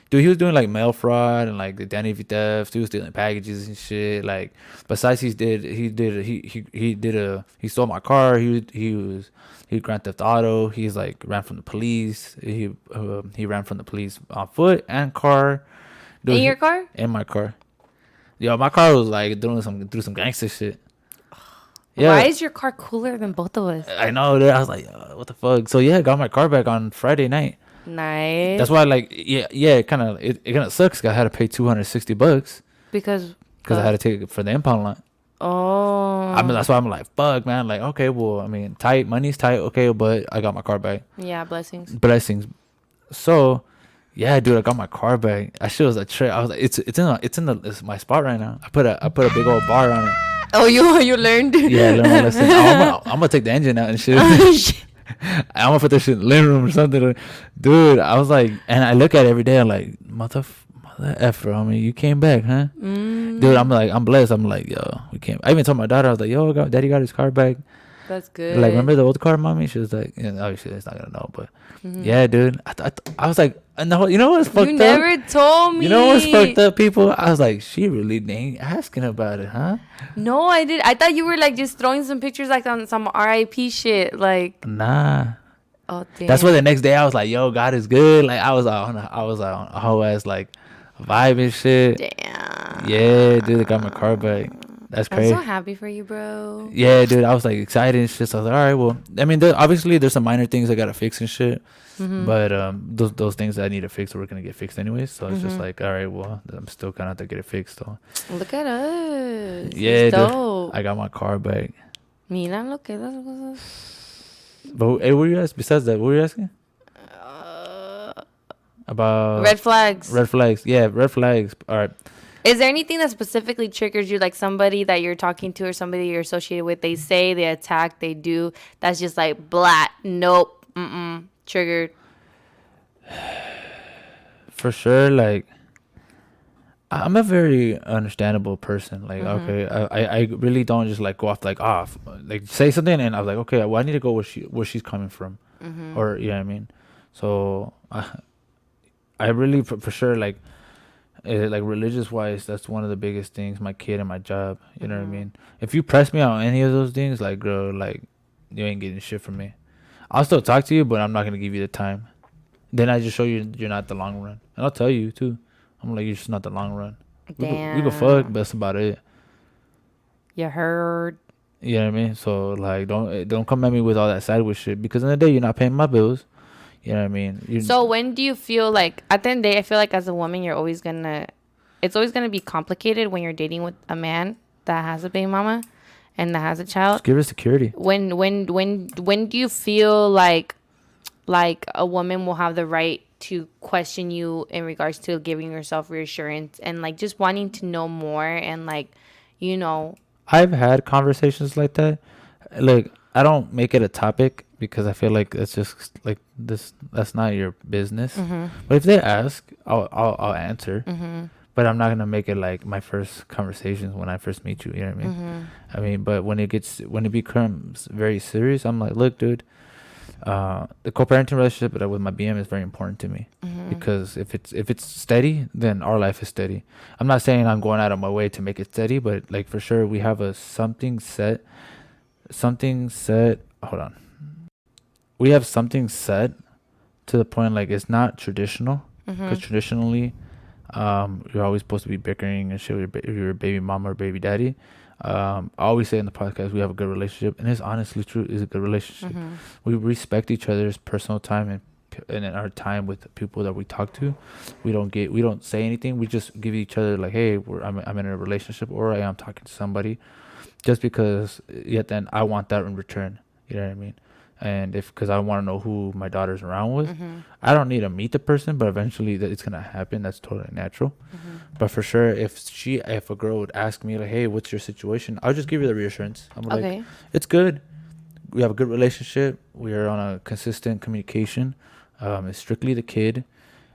Dude, he was doing like mail fraud and like identity theft. He was stealing packages and shit. Like, besides he stole my car. He grand theft auto. He's like ran from the police. He ran from the police on foot and car. Dude, In your car? in my car. Yo, my car was like doing some gangster shit. Why is your car cooler than both of us? I know, dude. I was like, what the fuck? So yeah, I got my car back on Friday night. Nice. That's why, like, it kind of sucks. 'Cause I had to pay $260 because I had to take it for the impound lot. Oh. I mean, that's why I'm like, fuck, man. Like, okay, well, I mean, money's tight, okay, but I got my car back. Yeah, blessings. So, yeah, dude, I got my car back. That shit was a trip. I was like, it's my spot right now. I put a big old bar on it. Oh, you learned? Yeah, learn my lesson. I'm gonna take the engine out and shit. I'm gonna put this shit in the living room or something. Dude, I was like, and I look at it every day. I'm like, mother effer. I mean, you came back, huh? Dude, I'm like, I'm blessed. I'm like, yo, we came. I even told my daughter, I was like, yo, daddy got his car back. That's good. Like, remember the old car, mommy? She was like, obviously, it's not gonna know, but yeah, dude. I was like, no, you know what's fucked up? You never told me. You know what's fucked up, people? I was like, she really ain't asking about it, huh? No, I did. I thought you were like just throwing some pictures like on some RIP shit, like. Nah. Oh damn. That's why the next day I was like, yo, God is good. Like I was on a whole ass like vibe and shit. Damn. Yeah, dude, I got my car back. That's crazy. I'm so happy for you, bro. Yeah, dude, I was like excited and shit. So I was like, all right, well, I mean, obviously there's some minor things I gotta fix and shit, but those things that I need to fix are gonna get fixed anyways. So it's just like, all right, well, I'm still gonna have to get it fixed though. Look at us. Yeah, dude, dope. I got my car back. Mira lo que das cosas. But hey, what were you asking? Besides that, what were you asking? About Red flags. Red flags. Yeah, red flags. All right. Is there anything that specifically triggers you, like somebody that you're talking to or somebody you're associated with? They say, they attack, they do. That's just like blat. Nope. Triggered. For sure, like I'm a very understandable person. Like, okay, I really don't just like go off like off, like say something and I was like, okay, well, I need to go where she's coming from, or you know what I mean. So I really for sure like religious wise, that's one of the biggest things. My kid and my job, you know what I mean. If you press me on any of those things, like girl, like you ain't getting shit from me. I'll still talk to you, but I'm not gonna give you the time. Then I just show you you're not the long run, and I'll tell you too. I'm like, you're just not the long run. We go fuck, but that's about it. You heard. You know what I mean? So like, don't come at me with all that sideways shit, because in the day you're not paying my bills. You know what I mean? So when do you feel like, at the end of the day, I feel like as a woman, it's always gonna be complicated when you're dating with a man that has a baby mama and that has a child. Just give her security. When do you feel like a woman will have the right to question you in regards to giving yourself reassurance and like just wanting to know more and like, you know? I've had conversations like that. Like, I don't make it a topic because I feel like it's just like this. That's not your business. But if they ask, I'll answer. But I'm not gonna make it like my first conversations when I first meet you. You know what I mean? I mean, but when it becomes very serious, I'm like, look, dude. The co-parenting relationship with my BM is very important to me, because if it's steady, then our life is steady. I'm not saying I'm going out of my way to make it steady, but like for sure we have something set. Hold on. We have something set to the point like it's not traditional, because traditionally, you're always supposed to be bickering and shit with your baby mama or baby daddy. I always say in the podcast we have a good relationship, and it's honestly true. It's a good relationship. We respect each other's personal time and in our time with the people that we talk to. We don't say anything. We just give each other like, hey, I'm in a relationship, or I am talking to somebody, just because. Yet then I want that in return. You know what I mean? And because I want to know who my daughter's around with, I don't need to meet the person, but eventually it's gonna happen. That's totally natural. But for sure, if a girl would ask me like, "Hey, what's your situation?" I'll just give her the reassurance. I'm like, Okay. "It's good. We have a good relationship. We are on a consistent communication. It's strictly the kid.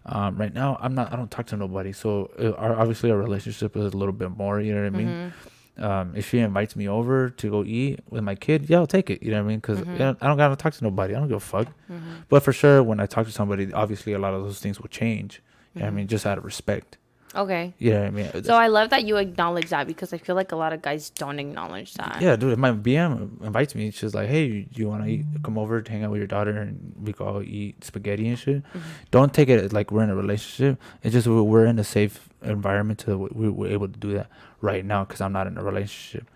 Right now, I don't talk to nobody. So obviously, our relationship is a little bit more. You know what I mean? Mhm. If she invites me over to go eat with my kid, yeah, I'll take it. You know what I mean? Because Mhm. I don't gotta talk to nobody. I don't give a fuck. Mhm. But for sure, when I talk to somebody, obviously, a lot of those things will change. You know what I Mhm. mean? Just out of respect. Okay. You know what I mean? So I love that you acknowledge that because I feel like a lot of guys don't acknowledge that. Yeah, dude. If my BM invites me, she's like, "Hey, do you want to eat? Come over to hang out with your daughter, and we go all eat spaghetti and shit." Mhm. Don't take it like we're in a relationship. It's just we're in a safe environment to we're able to do that right now because I'm not in a relationship.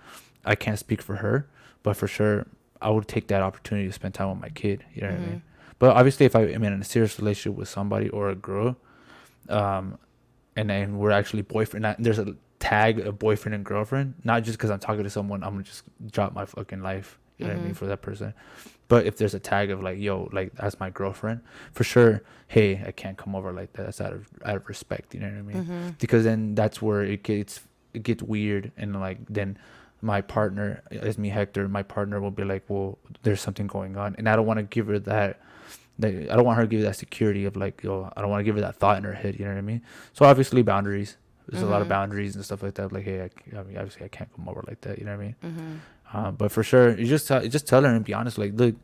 I can't speak for her, but for sure, I would take that opportunity to spend time with my kid. You know what I mean? Mhm. But obviously, if I am in a serious relationship with somebody or a girl, um, and then we're actually boyfriend. There's a tag of boyfriend and girlfriend. Not just because I'm talking to someone, I'm gonna just drop my fucking life. You know what I mean Mhm. for that person. But if there's a tag of like, yo, like that's my girlfriend, for sure. Hey, I can't come over like that. That's out of respect. You know what I mean? Mhm. Because then that's where it gets weird and like then my partner, as me Hector, my partner will be like, well, there's something going on, and I don't want to give her I don't want her to give that security of like, yo, I don't want to give her that thought in her head. You know what I mean? So obviously boundaries. There's a lot of Mhm. boundaries and stuff like that. Like, hey, I mean, obviously I can't come over like that. You know what I mean? Mhm. But for sure, you just tell her and be honest. Like, look,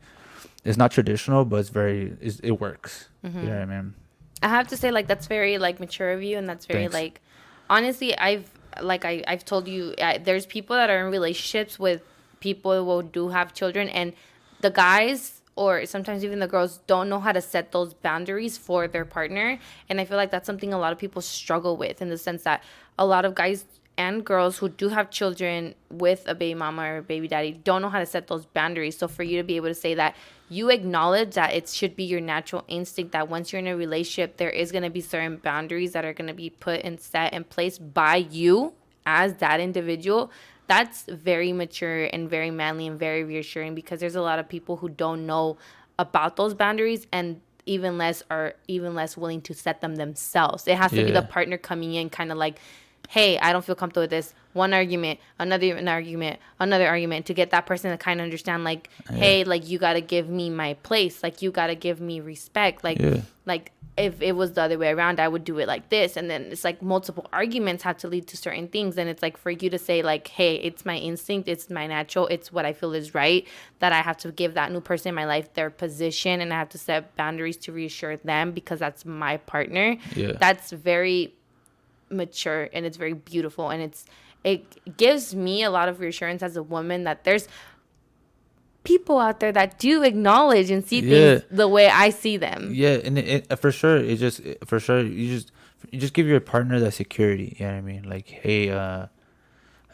it's not traditional, but it works. You know Mhm. what I mean? I have to say, like, that's very like mature of you, and that's very Thanks. like, honestly, I've told you, there's people that are in relationships with people who do have children, and the guys or sometimes even the girls don't know how to set those boundaries for their partner, and I feel like that's something a lot of people struggle with in the sense that a lot of guys and girls who do have children with a baby mama or a baby daddy don't know how to set those boundaries. So for you to be able to say that you acknowledge that it should be your natural instinct that once you're in a relationship, there is going to be certain boundaries that are going to be put and set in place by you as that individual. That's very mature and very manly and very reassuring because there's a lot of people who don't know about those boundaries and even less willing to set them themselves. It has to be the Yeah. partner coming in kind of like, hey, I don't feel comfortable with this. One argument, an argument, another argument to get that person to kind of understand, like, Yeah. hey, like you gotta give me my place, like you gotta give me respect, Yeah. like if it was the other way around, I would do it like this, and then it's like multiple arguments have to lead to certain things, and it's like for you to say like, hey, it's my instinct, it's my natural, it's what I feel is right, that I have to give that new person in my life their position, and I have to set boundaries to reassure them because that's my partner. Yeah. That's very mature and it's very beautiful and it gives me a lot of reassurance as a woman that there's people out there that do acknowledge and see Yeah. things the way I see them. Yeah. And for sure, for sure, you just give your partner that security. You know what I mean? Like, hey,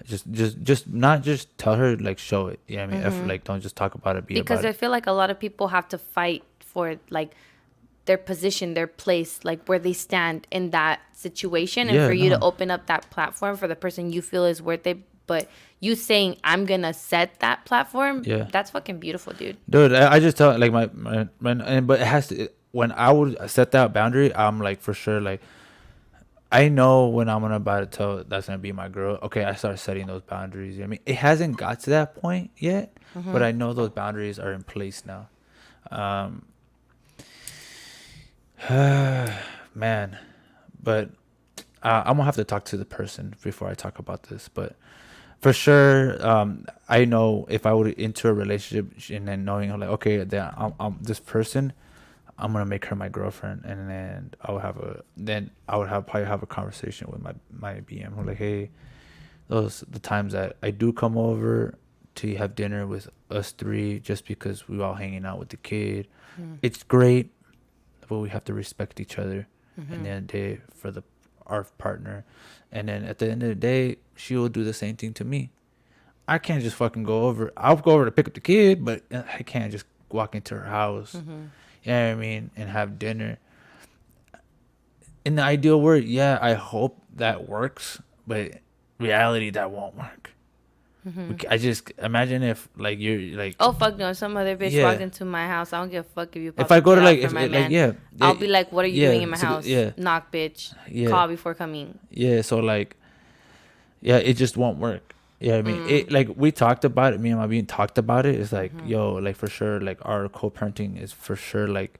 just not just tell her, like, show it. You know what I mean? Hmm. Like, don't just talk about it, be Because about I it. feel like a lot of people have to fight for like their position, their place, like where they stand in that situation. And Yeah. for you to No. open up that platform for the person you feel is worth it, but you saying, I'm gonna set that platform, Yeah. that's fucking beautiful, dude. Dude, I just tell like but it has to, when I would set that boundary, I'm like, for sure, like, I know when I'm gonna about to tell that's gonna be my girl. Okay, I start setting those boundaries. You know what I mean, it hasn't got to that point yet, but Hmm. I know those boundaries are in place now. Um, man, but I'm gonna have to talk to the person before I talk about this. But for sure, I know if I would enter a relationship and then knowing like, okay, that I'm this person, I'm gonna make her my girlfriend, and then I would have probably have a conversation with my BM. I'm like, hey, those the times that I do come over to have dinner with us three, just because we all hanging out with the kid. It's great, but we have to respect each other. And Hmm. then day for our partner, and then at the end of the day, she will do the same thing to me. I can't just fucking go over. I'll go over to pick up the kid, but I can't just walk into her house. Hmm. You know what I mean? And have dinner. In the ideal world, yeah, I hope that works, but reality that won't work. I just imagine if like you're like, Oh fuck no! Some other bitch yeah. walked into my house. I don't give a fuck if you pop If I the go to kid out like for if my like man. yeah, I'll be like, "What are you yeah, doing in my it's a good- house? yeah, Knock, bitch. yeah, Call before coming." yeah. So like, yeah, it just won't work. Yeah, I mean, it like we talked about it. Me and my being talked about it. It's like, yo, like for sure, like our co-parenting is for sure like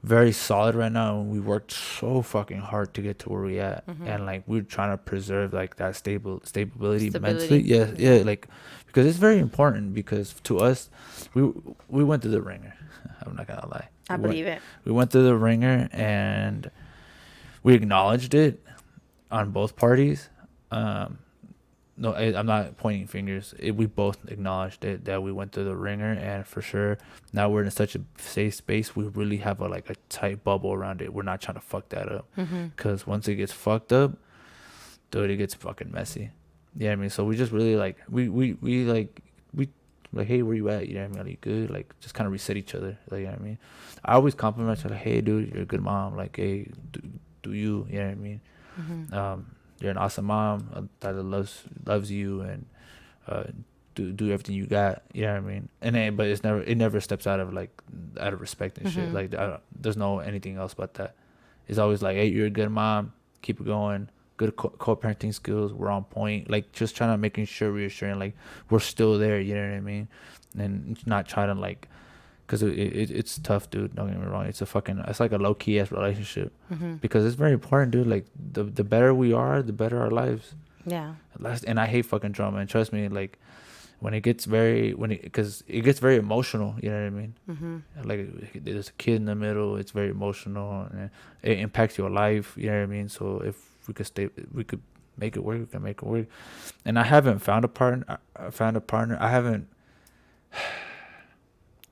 very solid right now. And we worked so fucking hard to get to where we at, and like we're trying to preserve like that stability mentally. Yeah, yeah, like because it's very important because to us, we went through the ringer. I'm not gonna lie. I believe it. We went through the ringer and we acknowledged it on both parties. No, I'm not pointing fingers. We both acknowledged it that we went through the ringer, and for sure, now we're in such a safe space. We really have a tight bubble around it. We're not trying to fuck that up, because once it gets fucked up, dude, it gets fucking messy. Yeah, I mean, so we just really like we like, hey, where you at? You know what I mean? Are you good? Like, just kind of reset each other. Like, you know what I mean? I always compliment her, like, hey, dude, you're a good mom. Like, hey, do you? You know what I mean? You're an awesome mom that loves you and do everything you got. You know what I mean? And then, but it never steps out of respect and shit. Like, there's no anything else but that. It's always like, hey, you're a good mom. Keep it going. Good co-parenting skills. We're on point. Like, just trying to making sure reassuring like we're still there. You know what I mean? And not trying to like. Because it's tough, dude. Don't get me wrong. It's like a low key ass relationship. Because it's very important, dude. Like the better we are, the better our lives. Yeah. And I hate fucking drama. And trust me, like because it gets very emotional. You know what I mean? Like there's a kid in the middle. It's very emotional and it impacts your life. You know what I mean? So if we could make it work. We can make it work. And I haven't found a partner. I haven't.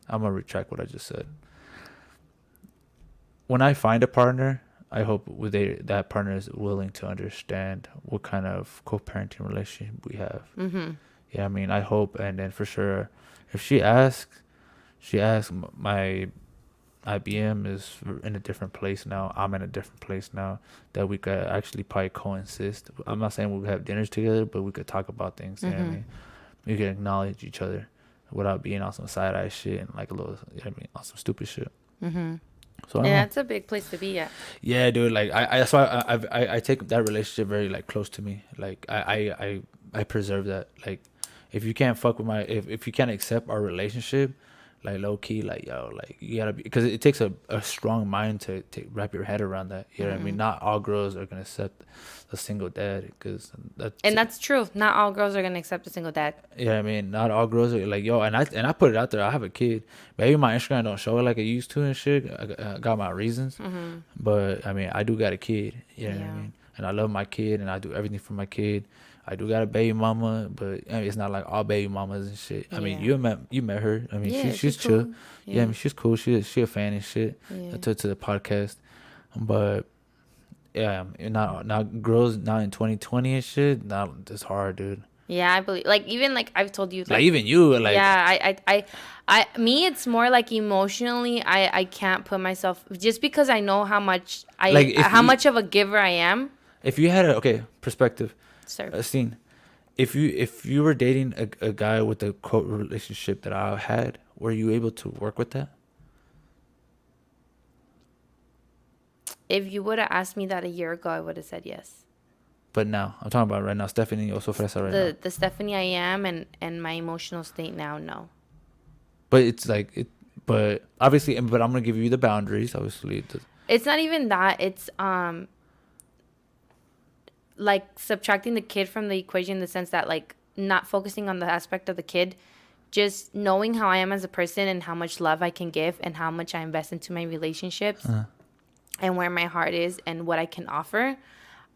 I'm gonna retract what I just said. When I find a partner, I hope that partner is willing to understand what kind of co-parenting relationship we have. Yeah, I mean, I hope, and then for sure, if she asks, my IBM is in a different place now. I'm in a different place now. That we could actually probably coexist. I'm not saying we would have dinners together, but we could talk about things. You know what I mean? We could acknowledge each other without being on some side eye shit and like a little, you know what I mean, on some stupid shit. So Yeah, that's a big place to be at. yeah, dude. Like that's why I take that relationship very like close to me. Like I preserve that. Like if you can't fuck with if you can't accept our relationship, like low key, like yo, like you gotta be, because it takes a strong mind to wrap your head around that. You know what I mean? Not all girls are gonna accept a single dad, that's true. Not all girls are gonna accept a single dad. Yeah, I mean, not all girls are like, yo, and I put it out there. I have a kid. Maybe my Instagram don't show it like it used to and shit. I got my reasons, but I mean, I do got a kid. You know what I mean? And I love my kid, and I do everything for my kid. I do got a baby mama, but I mean, it's not like all baby mamas and shit. I mean, you met her. I mean, she's chill. Cool. Yeah, I mean, she's cool. She a fan and shit. To the podcast, but yeah, not girls now in 2020 and shit. Not it's hard, dude. Yeah, I believe. Like even like I've told you. Like even you, like yeah, me. It's more like emotionally. I can't put myself just because I know how much much of a giver I am. If you had perspective. Sir. Scene. If you were dating a guy with the quote relationship that I had, were you able to work with that? If you would have asked me that a year ago, I would have said yes. But now, I'm talking about right now, Stephanie also fresa right now. The Stephanie I am and my emotional state now, no. But it's like but obviously, but I'm gonna give you the boundaries. Obviously, it's not even that. It's like subtracting the kid from the equation in the sense that like not focusing on the aspect of the kid, just knowing how I am as a person and how much love I can give and how much I invest into my relationships and where my heart is and what I can offer.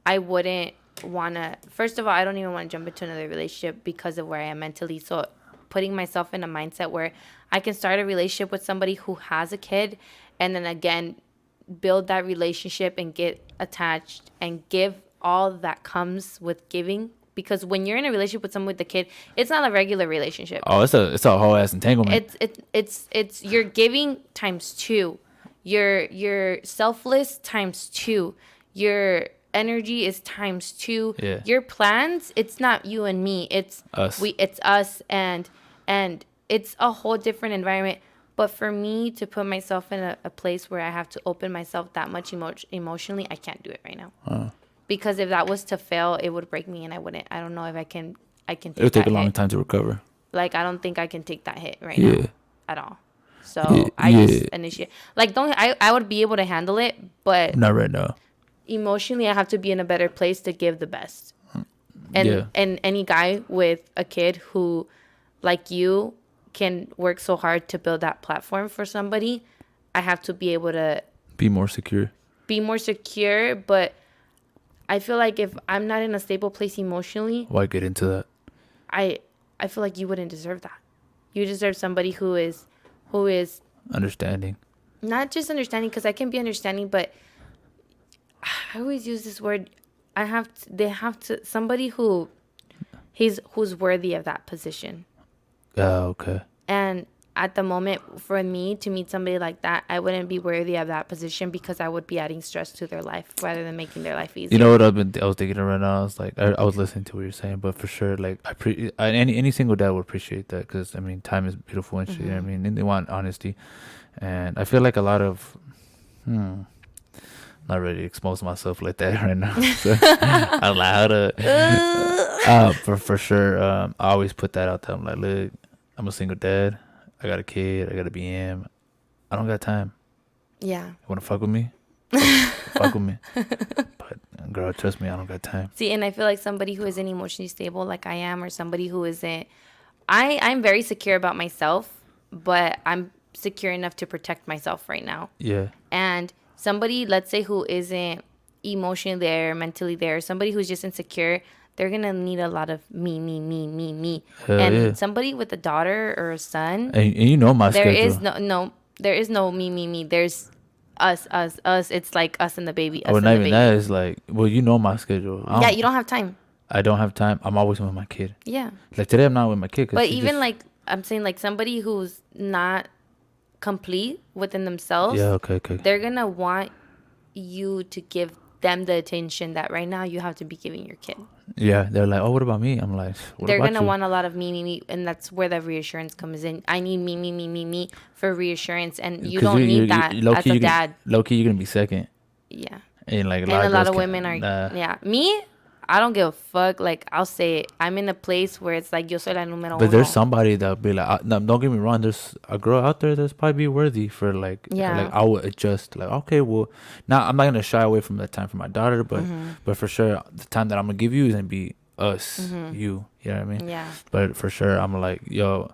I wouldn't want to, first of all, I don't even want to jump into another relationship because of where I am mentally. So putting myself in a mindset where I can start a relationship with somebody who has a kid and then again build that relationship and get attached and give all that comes with giving, because when you're in a relationship with someone with a kid, it's not a regular relationship. Oh, it's a whole ass entanglement. It's you're giving times 2, you're selfless times 2, you're energy is times 2. Yeah. Your plans, it's not you and me. It's Us. it's us, and it's a whole different environment. But for me to put myself in a place where I have to open myself that much emotionally, I can't do it right now. Because if that was to fail, it would break me, and I don't know if I can take It'll take that a long hit. time to recover. Like, I don't think I can take that hit right Yeah. now at all. So I just initiate. Like, I would be able to handle it, but Not right now. emotionally, I have to be in a better place to give the best. And Yeah. and any guy with a kid who, like you, can work so hard to build that platform for somebody, I have to be able to Be more secure. be more secure. But I feel like if I'm not in a stable place emotionally, Why get into that? I feel like you wouldn't deserve that. You deserve somebody who is Understanding. not just understanding, because I can be understanding, but I always use this word. They have to somebody who's worthy of that position. Okay. And at the moment, for me to meet somebody like that, I wouldn't be worthy of that position, because I would be adding stress to their life rather than making their life easier. You know what I was thinking of right now. I was like, I was listening to what you're saying, but for sure, like any single dad would appreciate that, because I mean, time is beautiful and shit. You know what I mean, and they want honesty, and I feel like a lot of, not ready to expose myself like that right now. So, out loud. For sure, I always put that out there. I'm like, look, I'm a single dad. I got a kid. I got a BM. I don't got time. Yeah. You want to fuck with me? Fuck with me. But girl, trust me, I don't got time. See, and I feel like somebody who isn't emotionally stable like I am, or somebody who isn't, I'm very secure about myself, but I'm secure enough to protect myself right now. Yeah. And somebody, let's say, who isn't emotionally there, mentally there, somebody who's just insecure, they're going to need a lot of me. Hell And yeah. somebody with a daughter or a son, And you know my there schedule. is there is no me. There's us. It's like us and the baby. Us Well, and not the even baby. that. It's like, well, you know my schedule. Yeah, you don't have time. I don't have time. I'm always with my kid. Yeah. Like today, I'm not with my kid. But even like, I'm saying, like, somebody who's not complete within themselves, Yeah, okay. they're going to want you to give them the attention that right now you have to be giving your kid. Yeah, they're like, oh, what about me? I'm like, what They're about gonna you? want a lot of me, and that's where the reassurance comes in. I need me for reassurance, and you 'Cause don't need that as a dad. Low key, you're gonna be second. Yeah, And like and a lot girls of women are. can't- Yeah, me, I don't give a fuck. Like, I'll say it. I'm in a place where it's like yo soy la número But there's uno. somebody that'll be like, no, don't get me wrong. There's a girl out there that's probably be worthy for like, Yeah. like I would adjust. Like, okay, well, now I'm not gonna shy away from that time for my daughter, but for sure, the time that I'm gonna give you is gonna be us, you. You know what I mean? Yeah, But for sure, I'm like, yo,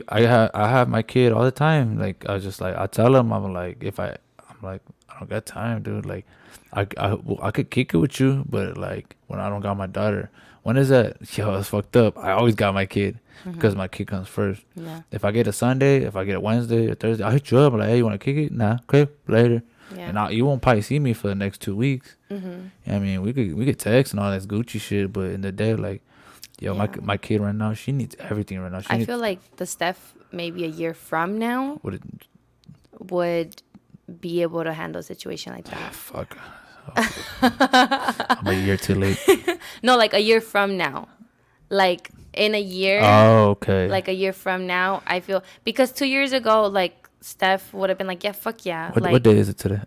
I have my kid all the time. Like, I just like, I tell him, I'm like, I don't got time, dude. Like, I could kick it with you, but like when I don't got my daughter, when is that? Yo, it's fucked up. I always got my kid because my kid comes first. yeah, If I get a Sunday, if I get a Wednesday or Thursday, I'll hit you up. I'm like, hey, you want to kick it? Nah, okay, later. yeah. And you won't probably see me for the next 2 weeks. I mean, we could text and all that Gucci shit, but in the day, like, yo, Yeah. my kid right now, she needs everything right now. She I needs feel like the Steph maybe a year from now what it, would be able to handle a situation like that. fuck. I'm a year too late. No, like a year from now. Like in a year, Oh, okay. like a year from now, I feel, because 2 years ago, like, Steph would have been like, yeah, fuck yeah. Like, what day is it today?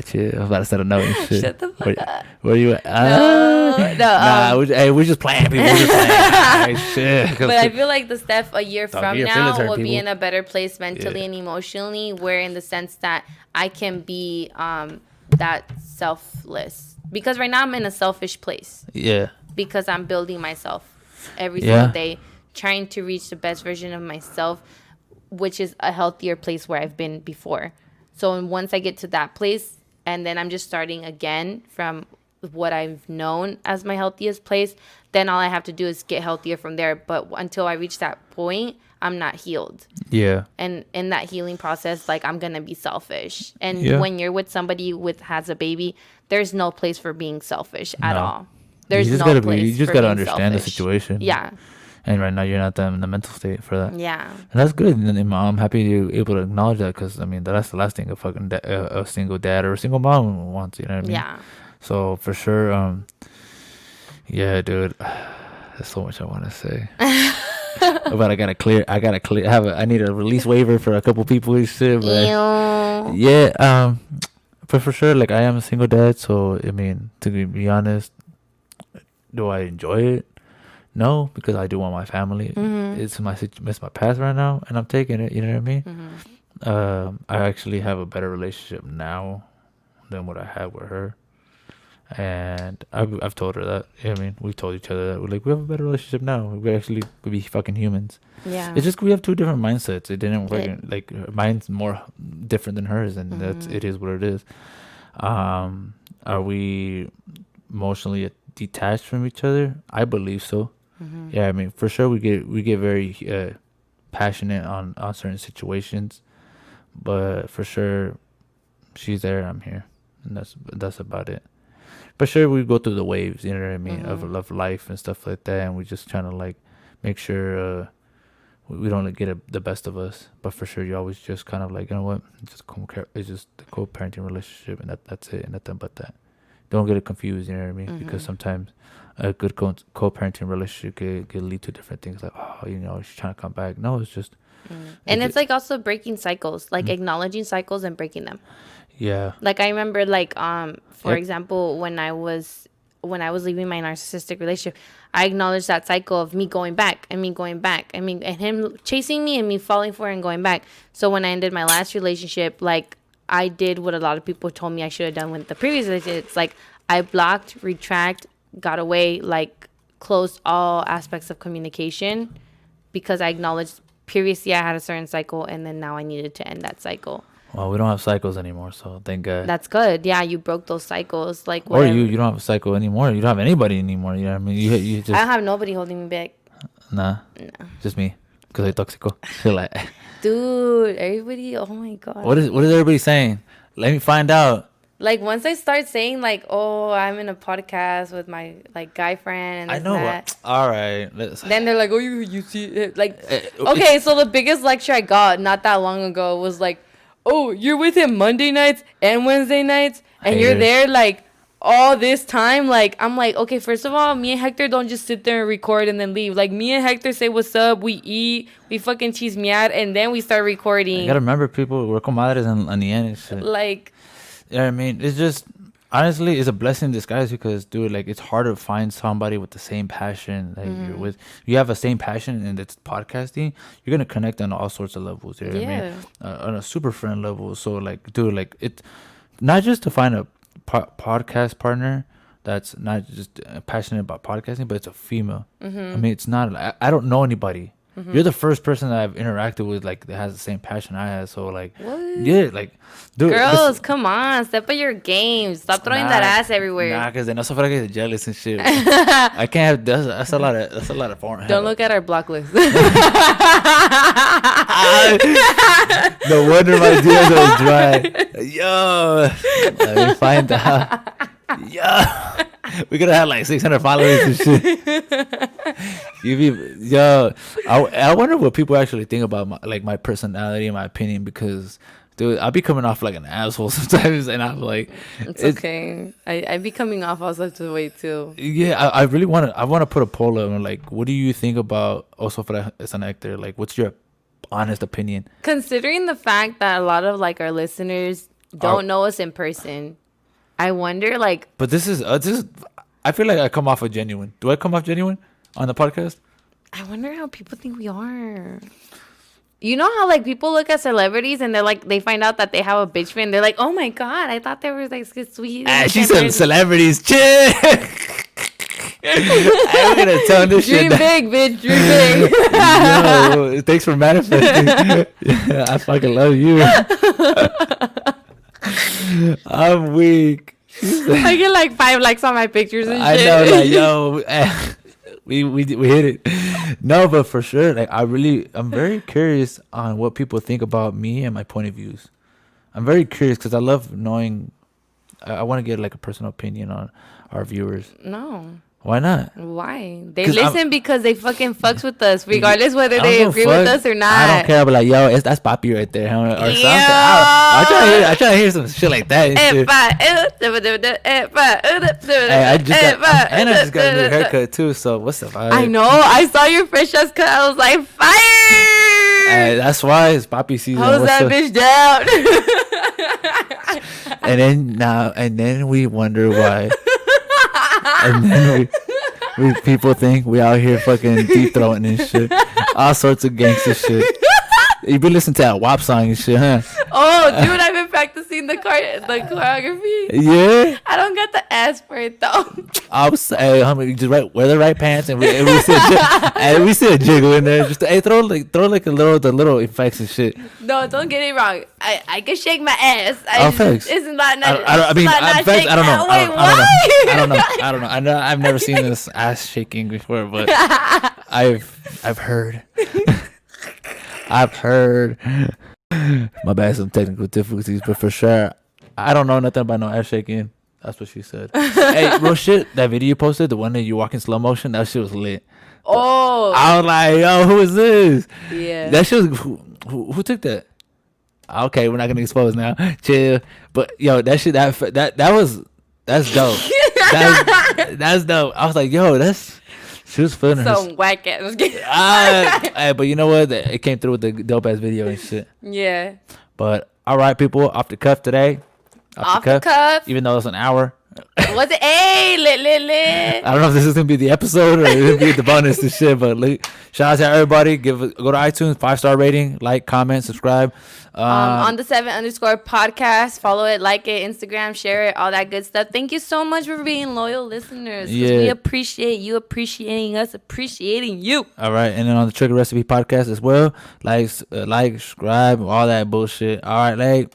Shit. I was about to set a note and shit. Shut the fuck where, up. Where you at? No, Nah, we're just playing, people. We're just playing. Alright, shit. But I feel like the Steph a year Don't from get your now feelings hurt, will be people. in a better place mentally Yeah. and emotionally, where in the sense that I can be that selfless. Because right now I'm in a selfish place. Yeah. Because I'm building myself every Yeah. single day, trying to reach the best version of myself, which is a healthier place where I've been before. So once I get to that place, and then I'm just starting again from what I've known as my healthiest place, then all I have to do is get healthier from there. But until I reach that point, I'm not healed. Yeah. And in that healing process, like, I'm gonna be selfish. And Yeah. when you're with somebody has a baby, there's no place for being selfish at No. all. There's you just no gotta place. you just for gotta being understand the selfish. situation. Yeah, And right now you're not in the mental state for that. yeah, And that's good. And I'm happy you're able to acknowledge that, because I mean that's the last thing a fucking a single dad or a single mom wants. You know what I mean? yeah. So for sure, yeah, dude, there's so much I want to say. But I gotta clear. I need a release waiver for a couple people and shit. But Ew. yeah, but for sure, like I am a single dad. So I mean, to be honest, do I enjoy it? No, because I do want my family. Mm-hmm. It's my path right now, and I'm taking it. You know what I mean? Mm-hmm. I actually have a better relationship now than what I had with her, and I've told her that. You know what I mean, we've told each other that we have a better relationship now. We actually could be fucking humans. Yeah. It's just we have two different mindsets. It didn't work. It- Like mine's more different than hers, and Mm-hmm. it is what it is. Are we emotionally detached from each other? I believe so. Mm-hmm. Yeah, I mean, for sure, we get very passionate on certain situations, but for sure, she's there, I'm here, and that's about it. But sure, we go through the waves, you know what I mean, Mm-hmm. of life and stuff like that, and we just trying to like make sure we don't like, get the best of us. But for sure, you always just kind of like, you know what, it's just the co-parenting relationship, and that's it, and nothing but that. Don't get it confused, you know what I mean, because Mm-hmm. sometimes a good co-parenting relationship could lead to different things like, oh, she's trying to come back. No, it's just And it, it's like also breaking cycles, like Mm. acknowledging cycles and breaking them. yeah, Like I remember, like for Yep. example, when I was leaving my narcissistic relationship, I acknowledged that cycle of me going back and me going back. I mean, and him chasing me and me falling for it and going back. So when I ended my last relationship, like I did what a lot of people told me I should have done with the previous relationship. It's like I blocked, retract, got away, like closed all aspects of communication because I acknowledged previously I had a certain cycle and then now I needed to end that cycle. well, we don't have cycles anymore, so thank God. That's good. Yeah, you broke those cycles. Like Or whatever. you don't have a cycle anymore. You don't have anybody anymore. You know what I mean? You I just don't have nobody holding me back. nah, just me, because I'm toxico. Feel like, Dude, everybody, oh my God. what is everybody saying? Let me find out. Like once I start saying like, oh, I'm in a podcast with my like guy friend and I this know. and that, All right. Let's. then they're like, oh, you see it. Like, It's- okay, so the biggest lecture I got not that long ago was like, oh, you're with him Monday nights and Wednesday nights and you're Haters. there like all this time. Like, I'm like, okay, first of all, me and Hector don't just sit there and record and then leave. Like, me and Hector say what's up, we eat, we fucking chismear, and then we start You recording. gotta remember, people, we're comadres in the end and shit. Like, Yeah, I mean, it's just honestly, it's a blessing in disguise because, dude, like it's hard to find somebody with the same passion that you're with. You have the same passion, and it's podcasting. You're gonna connect on all sorts of levels. You know what I mean? On a super friend level. So, like, dude, like it's not just to find a podcast partner that's not just passionate about podcasting, but it's a female. I mean, it's not. I don't know anybody. You're the first person that I've interacted with like that has the same passion I have. So like, What? yeah, like, dude, girls, come on, step up your game. Stop throwing that ass everywhere. Nah, cause then also feel like I get jealous and shit. I can't have that's a lot of foreign. Don't look at our block list. No wonder my DMs are dry. Yo, let me find out. Yo, we could have like 600 followers and shit. Yo, I wonder what people actually think about my personality and my opinion, because dude, I'll be coming off like an asshole sometimes, and I'm like, It's okay. I be coming off all such a way too. yeah, I really want to put a poll up and like, what do you think about also for as an actor? Like, what's your honest opinion? Considering the fact that a lot of like our listeners don't know us in person, I wonder like But this is I feel like I come off a genuine. Do I come off genuine on the podcast? I wonder how people think we are. You know how like people look at celebrities and they're like they find out that they have a bitch friend. They're like, oh my God, I thought they were like sweet. She said celebrities. Chill. I'm gonna tell this Dream shit. big, bitch. Dream big. Yo, thanks for manifesting. Yeah, I fucking love you. I'm weak. I get like 5 likes on my pictures and I shit. know, like, yo, we hit it. No, but for sure, like I'm very curious on what people think about me and my point of views. I'm very curious because I love knowing. I want to get like a personal opinion on our viewers. No. Why not? Why? They 'Cause listen because they fucking fucks with us, regardless whether I they don't agree give a with fuck. us or not. I don't care. But like, yo, that's Papi right there, huh? Or something. Yeah. I try to hear some shit like that. And shit. Hey, I just got a new haircut too. So what's the vibe? I know. I saw your fresh ass cut. I was like, fire! Hey, that's why it's Papi season. Hose What's that up? bitch down. And then we wonder why. And then we people think we out here fucking deep throating and shit, all sorts of gangster shit. You been listening to that WAP song and shit, huh? Oh, dude, I've been practicing the choreography. Yeah. I don't got the ass for it though. I was hey, homie, just wear the right pants and we see a jiggle in there. Just hey, throw like the little effects and shit. No, don't get it wrong. I can shake my ass. Facts. It's not. I mean, facts. I don't know. Wait, I don't know. I know I've never seen this ass shaking before, but I've heard. I've heard. My bad, some technical difficulties, but for sure, I don't know nothing about no ass shaking. That's what she said. Hey, real shit. That video you posted, the one that you walk in slow motion, that shit was lit. Oh. I was like, yo, who is this? Yeah. That shit was who took that? Okay, we're not gonna expose now. Chill. But yo, that shit that's dope. That's dope. I was like, yo, she was feeling her. Some whack ass. Hey, but you know what? It came through with the dope ass video and shit. Yeah. But all right, people, off the cuff today. Off the cuff. Even though it's an hour. What's it? Hey, lit. I don't know if this is gonna be the episode or it's gonna be the bonus and shit. But shout out to everybody. Go to iTunes, 5-star rating, like, comment, subscribe. On the 7_podcast. Follow it, like it, Instagram, share it, all that good stuff. Thank you so much for being loyal listeners. 'Cause we appreciate you appreciating us, appreciating you. All right, and then on the Trigger Recipe podcast as well. Like, subscribe, all that bullshit. All right, like.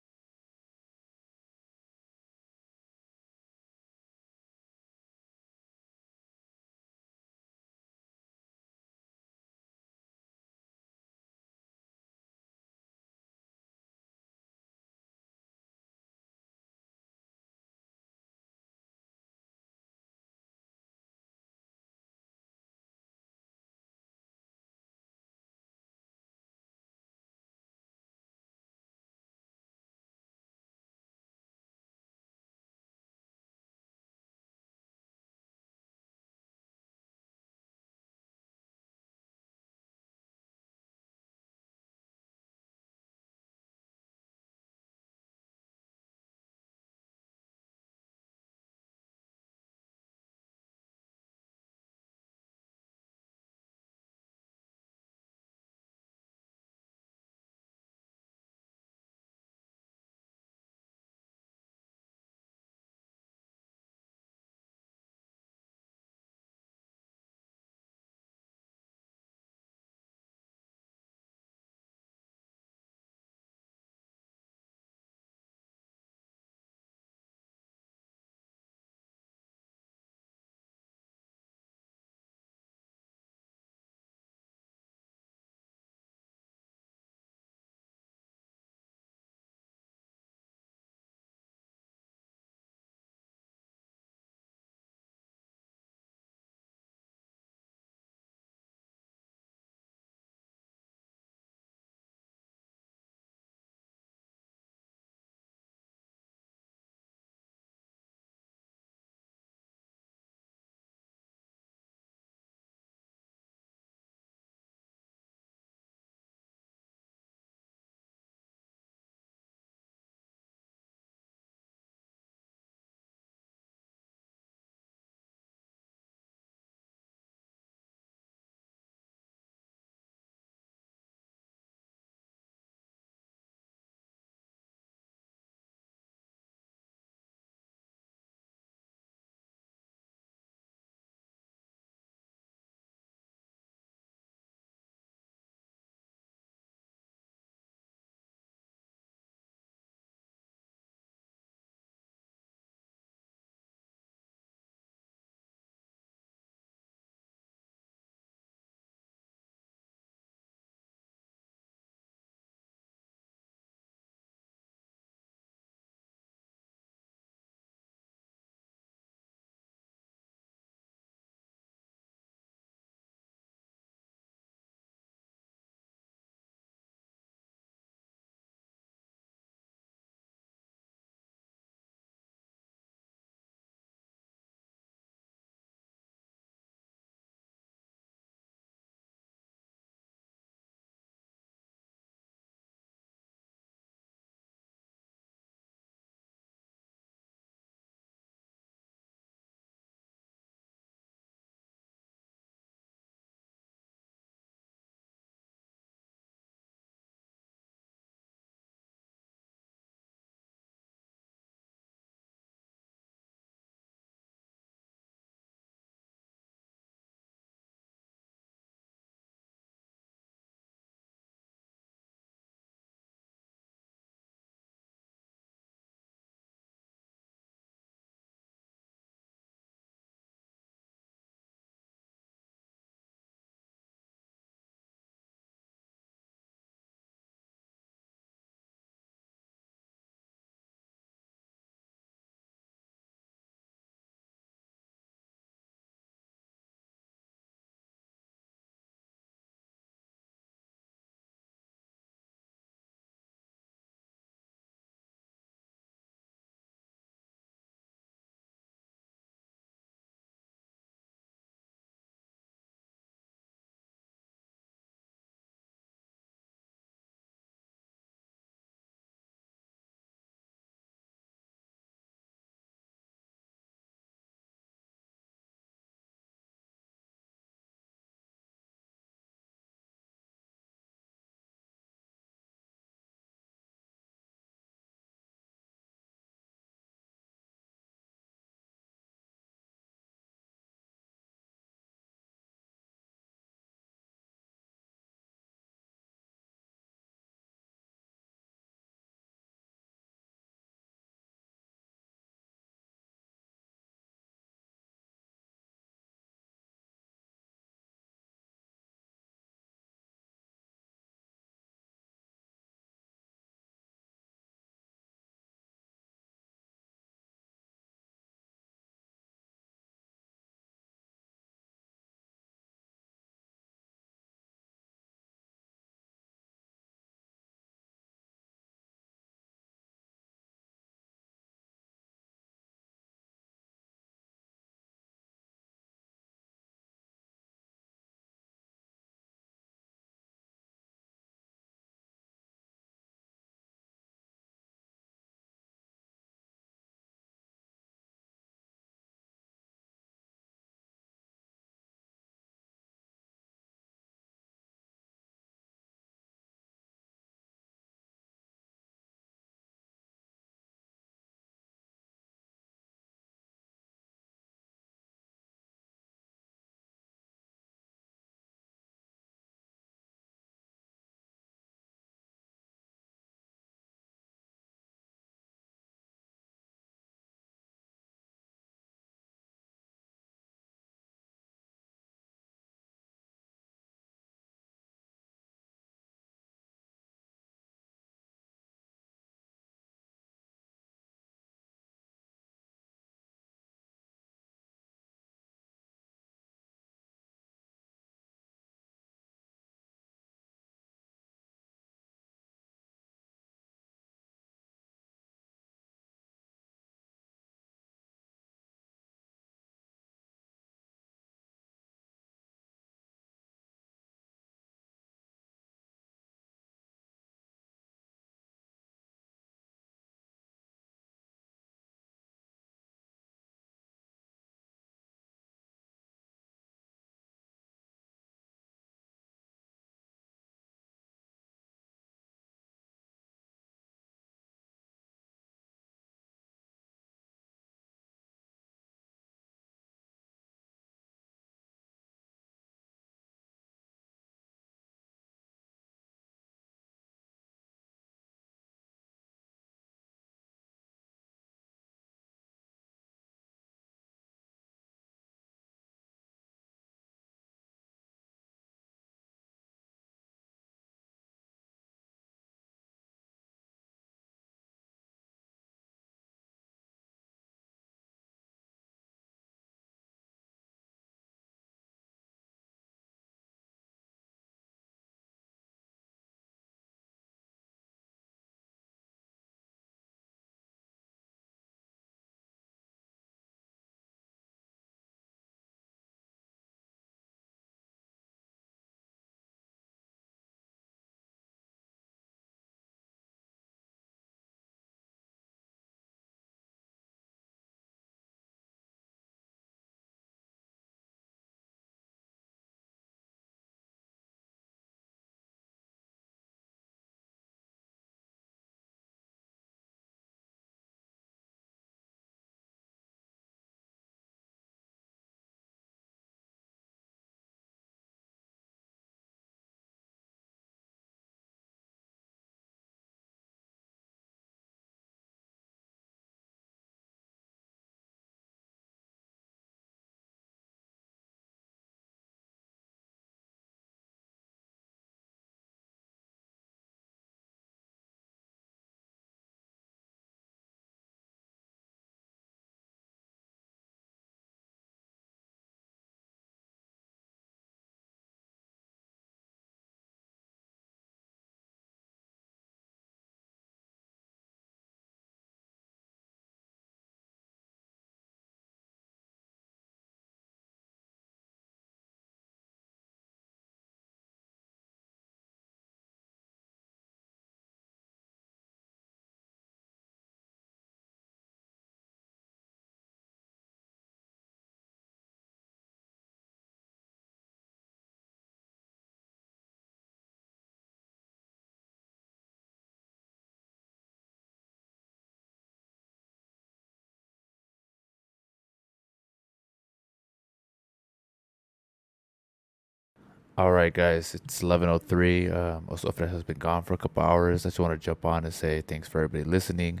All right, guys, it's 11:03. Also, Fred has been gone for a couple hours. I just want to jump on and say thanks for everybody listening.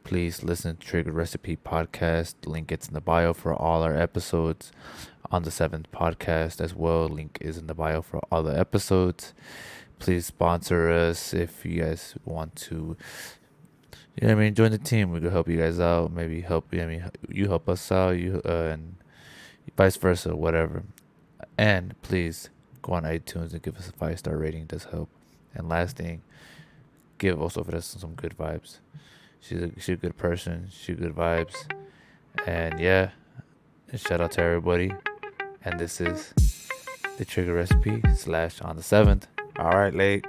Please listen to Trigger Recipe Podcast. Link is in the bio for all our episodes on the seventh podcast as well. Link is in the bio for all the episodes. Please sponsor us if you guys want to. Yeah, I mean, join the team. We could help you guys out. Maybe help. I mean, you help us out. You and vice versa, whatever. And please go on iTunes and give us a 5-star rating. It does help. And last thing, give also for us some good vibes. She's a good person. She's good vibes. And yeah, shout out to everybody. And this is the Trigger Recipe / on the 7th. All right, late.